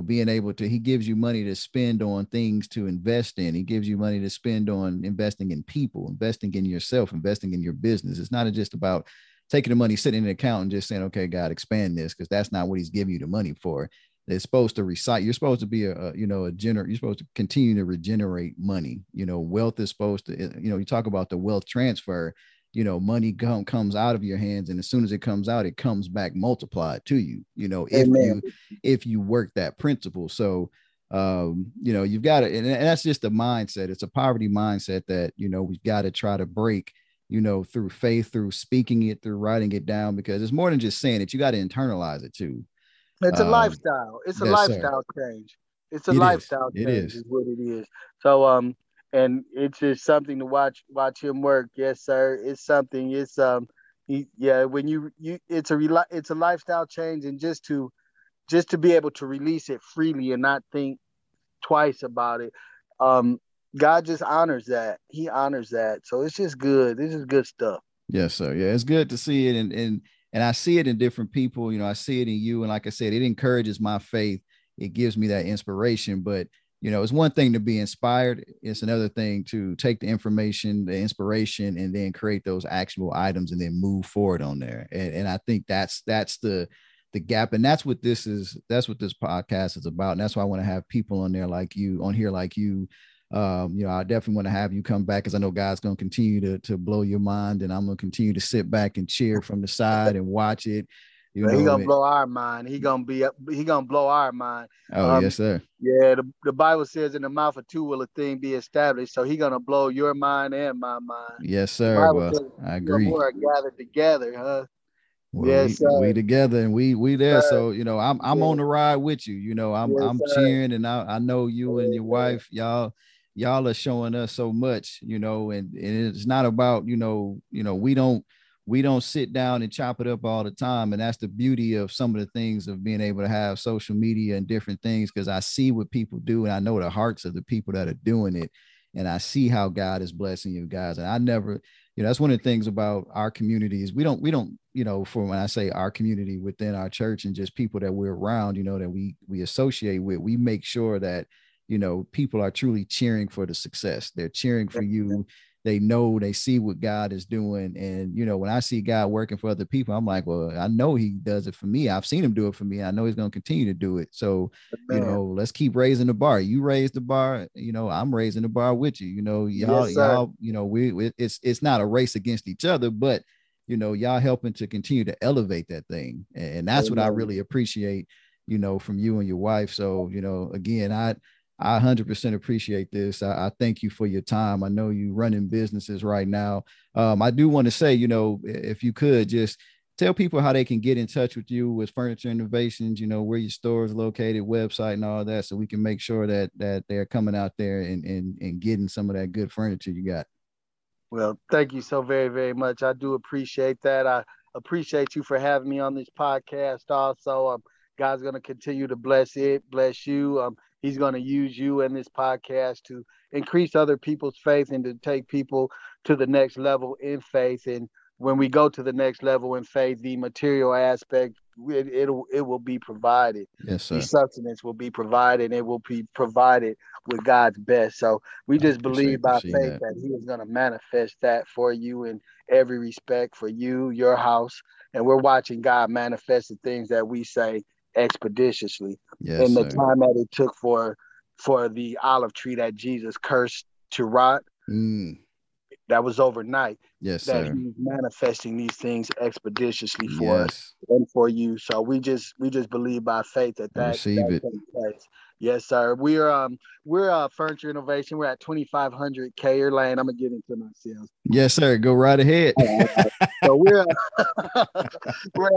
S1: being able to, he gives you money to spend on things to invest in. He gives you money to spend on investing in people, investing in yourself, investing in your business. It's not just about taking the money, sitting in an account and just saying, okay, God, expand this, because that's not what he's giving you the money for. It's supposed to recite. You're supposed to be you're supposed to continue to regenerate money. Wealth is supposed to, you talk about the wealth transfer, money comes out of your hands, and as soon as it comes out, it comes back multiplied to you,
S2: Amen.
S1: if you work that principle. So you've got to, and that's just a mindset. It's a poverty mindset that we've got to try to break, through faith, through speaking it, through writing it down, because it's more than just saying it. You got to internalize it too.
S2: It's a lifestyle. It's a
S1: Yes, sir.
S2: lifestyle change. It's a
S1: It is.
S2: lifestyle
S1: It
S2: change
S1: is.
S2: is what it is. So and it's just something to watch him work. Yes, sir. It's something. It's yeah, when you it's a lifestyle change, and just to be able to release it freely and not think twice about it. God just honors that. He honors that. So it's just good. This is good stuff.
S1: Yes, sir. Yeah, it's good to see it, and I see it in different people. I see it in you, and like I said, it encourages my faith. It gives me that inspiration. But it's one thing to be inspired. It's another thing to take the information, the inspiration, and then create those actionable items and then move forward on there. And I think that's the gap, and that's what this is. That's what this podcast is about, and that's why I want to have people on here like you. I definitely want to have you come back, because I know God's going to continue to blow your mind, and I'm going to continue to sit back and cheer from the side and watch it.
S2: He gonna blow our mind. He gonna blow our mind.
S1: Oh, yes, sir.
S2: Yeah, the Bible says in the mouth of two will a thing be established. So he gonna blow your mind and my mind.
S1: Yes,
S2: The
S1: sir.
S2: Bible
S1: Well,
S2: says
S1: I agree.
S2: more are gathered together, huh?
S1: Well,
S2: Yes, sir.
S1: we together, and we there.
S2: Sir.
S1: So I'm on the ride with you.
S2: Yes,
S1: I'm
S2: sir.
S1: cheering, and I know you and your wife, y'all are showing us so much, and it's not about we don't sit down and chop it up all the time. And that's the beauty of some of the things of being able to have social media and different things, because I see what people do, and I know the hearts of the people that are doing it, and I see how God is blessing you guys. And I never, that's one of the things about our communities. We don't, for when I say our community within our church and just people that we're around, that we associate with, we make sure that, people are truly cheering for the success. They're cheering for you. They know, they see what God is doing. And, when I see God working for other people, I'm like, well, I know he does it for me. I've seen him do it for me. I know he's going to continue to do it. So, let's keep raising the bar. You raise the bar, I'm raising the bar with you, y'all, it's not a race against each other, but, y'all helping to continue to elevate that thing. And that's what I really appreciate, from you and your wife. So, again, I 100% appreciate this. I thank you for your time. I know you running businesses right now. I do want to say, if you could just tell people how they can get in touch with you with Furniture Innovations, where your store is located, website, and all that, so we can make sure that they're coming out there and getting some of that good furniture you got.
S2: Well, thank you so very, very much. I do appreciate that. I appreciate you for having me on this podcast also. God's going to continue to bless you. He's going to use you in this podcast to increase other people's faith and to take people to the next level in faith. And when we go to the next level in faith, the material aspect, it will be provided.
S1: Yes, sir.
S2: The substance will be provided, and it will be provided with God's best. So we just believe by faith that he is going to manifest that for you in every respect, for you, your house. And we're watching God manifest the things that we say expeditiously.
S1: Yes,
S2: in the
S1: sir.
S2: time that it took for the olive tree that Jesus cursed to rot. That was overnight.
S1: Yes,
S2: that
S1: sir.
S2: He's manifesting these things expeditiously for us and for you. So we just believe by faith that
S1: receive it.
S2: takes place. Yes, sir. We're Furniture Innovation. We're at 2500 Kayer Lane. I'm gonna get into my sales.
S1: Yes, sir. Go right ahead.
S2: So we're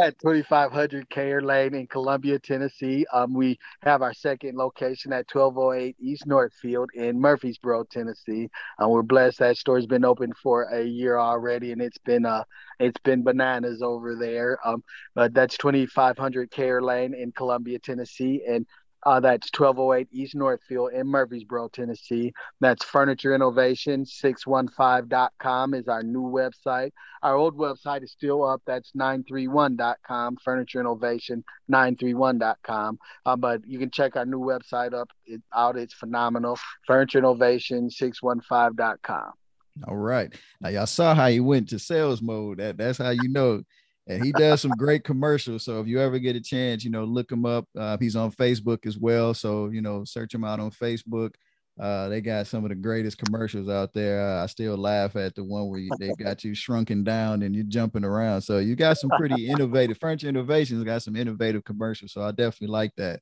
S2: at 2500 Kayer Lane in Columbia, Tennessee. We have our second location at 1208 East Northfield in Murfreesboro, Tennessee. We're blessed that store's been open for a year already, and it's been bananas over there. But that's 2500 Kayer Lane in Columbia, Tennessee, and That's 1208 East Northfield in Murfreesboro, Tennessee. That's Furniture Innovation 615.com is our new website. Our old website is still up. That's 931.com, Furniture Innovation 931.com. But you can check our new website out. It's phenomenal. Furniture Innovation 615.com.
S1: All right. Now y'all saw how he went to sales mode. That's how you know. And he does some great commercials. So if you ever get a chance, look him up. He's on Facebook as well. So, search him out on Facebook. They got some of the greatest commercials out there. I still laugh at the one where they got you shrunken down and you're jumping around. So you got some pretty innovative Furniture Innovations, got some innovative commercials. So I definitely like that.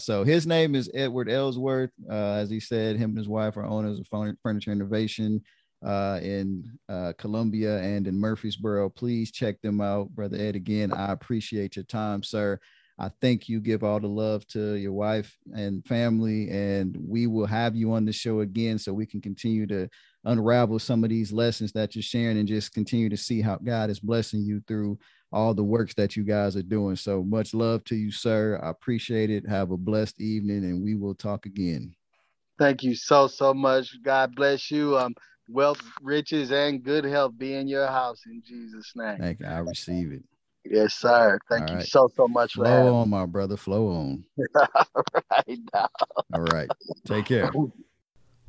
S1: So his name is Edward Ellsworth. As he said, him and his wife are owners of Furniture Innovation in Columbia and in Murfreesboro. Please check them out. Brother Ed, again, I appreciate your time, sir. I think you give all the love to your wife and family, and we will have you on the show again so we can continue to unravel some of these lessons that you're sharing and just continue to see how God is blessing you through all the works that you guys are doing. So much love to you, sir. I appreciate it. Have a blessed evening, and we will talk again.
S2: Thank you so much. God bless you. Wealth, riches, and good health be in your house in Jesus' name.
S1: Thank you. I receive it.
S2: Yes, sir. Thank you so much for having me.
S1: Flow on, my brother. Flow on.
S2: Right now.
S1: All right. Take care.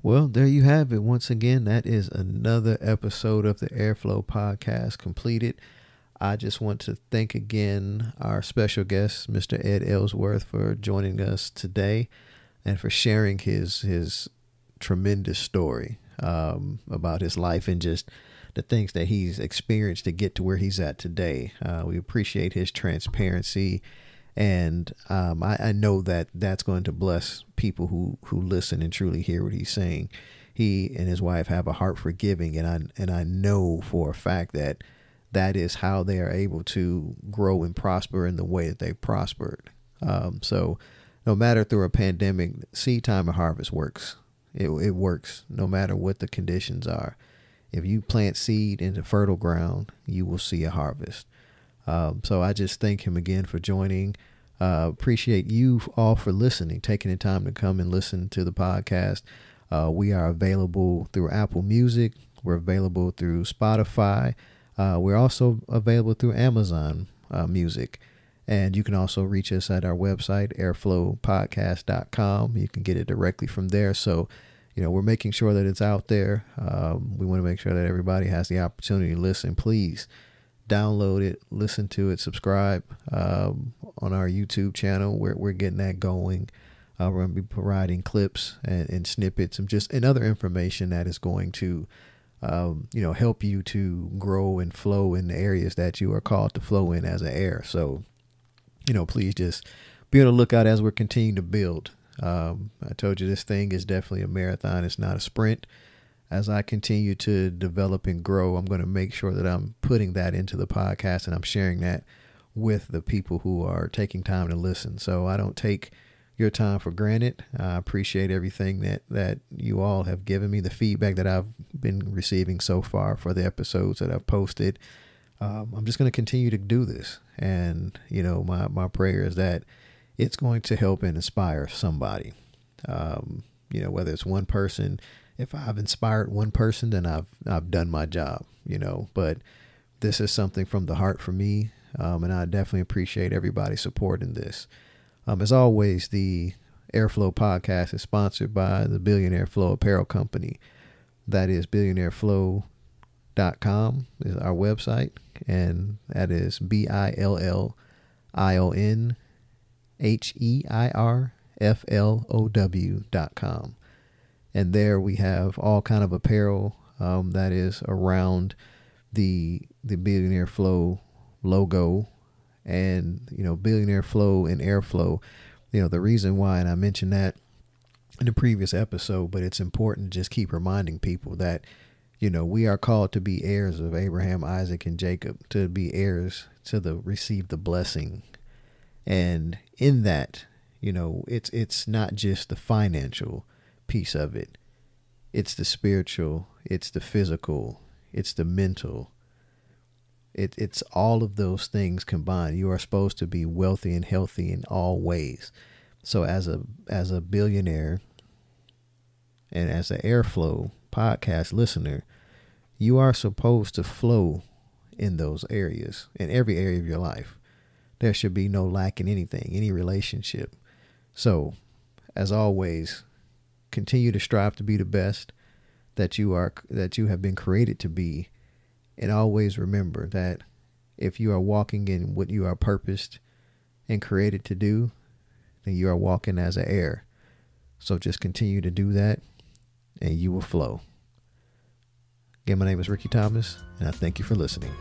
S3: Well, there you have it. Once again, that is another episode of the Airflow Podcast completed. I just want to thank again our special guest, Mr. Ed Ellsworth, for joining us today and for sharing his tremendous story about his life and just the things that he's experienced to get to where he's at today. We appreciate his transparency, and I know that that's going to bless people who listen and truly hear what he's saying. He and his wife have a heart for giving, and I know for a fact that is how they are able to grow and prosper in the way that they've prospered. So no matter through a pandemic, seed time and harvest works. It works no matter what the conditions are. If you plant seed into fertile ground, you will see a harvest. So I just thank him again for joining. Appreciate you all for listening, taking the time to come and listen to the podcast. We are available through Apple Music. We're available through Spotify. We're also available through Amazon Music. And you can also reach us at our website, airflowpodcast.com. You can get it directly from there. So, we're making sure that it's out there. We want to make sure that everybody has the opportunity to listen. Please download it, listen to it, subscribe on our YouTube channel. We're getting that going. We're going to be providing clips and snippets and other information that is going to help you to grow and flow in the areas that you are called to flow in as an heir. So, please just be on the lookout as we're continuing to build. I told you this thing is definitely a marathon. It's not a sprint. As I continue to develop and grow, I'm going to make sure that I'm putting that into the podcast and I'm sharing that with the people who are taking time to listen. So I don't take your time for granted. I appreciate everything that you all have given me, the feedback that I've been receiving so far for the episodes that I've posted. I'm just going to continue to do this. And, my prayer is that it's going to help and inspire somebody. Whether it's one person, if I've inspired one person, then I've done my job, but this is something from the heart for me. And I definitely appreciate everybody supporting this. As always, the Airflow Podcast is sponsored by the Billionaire Flow Apparel Company. That is billionaireflow.com is our website, and that is BILLIONHEIRFLOW.com. And there we have all kind of apparel that is around the Billionaire Flow logo, and Billionaire Flow and Airflow. The reason why, and I mentioned that in the previous episode, but it's important to just keep reminding people that we are called to be heirs of Abraham, Isaac, and Jacob, to be heirs to receive the blessing. And in that, it's not just the financial piece of it. It's the spiritual, it's the physical, it's the mental. It's all of those things combined. You are supposed to be wealthy and healthy in all ways. So as a billionaire and as an Airflow podcast listener, you are supposed to flow in those areas, in every area of your life. There should be no lack in anything, any relationship. So, as always, continue to strive to be the best that you have been created to be. And always remember that if you are walking in what you are purposed and created to do, then you are walking as an heir. So just continue to do that and you will flow. Again, my name is Rickey Thomas, and I thank you for listening.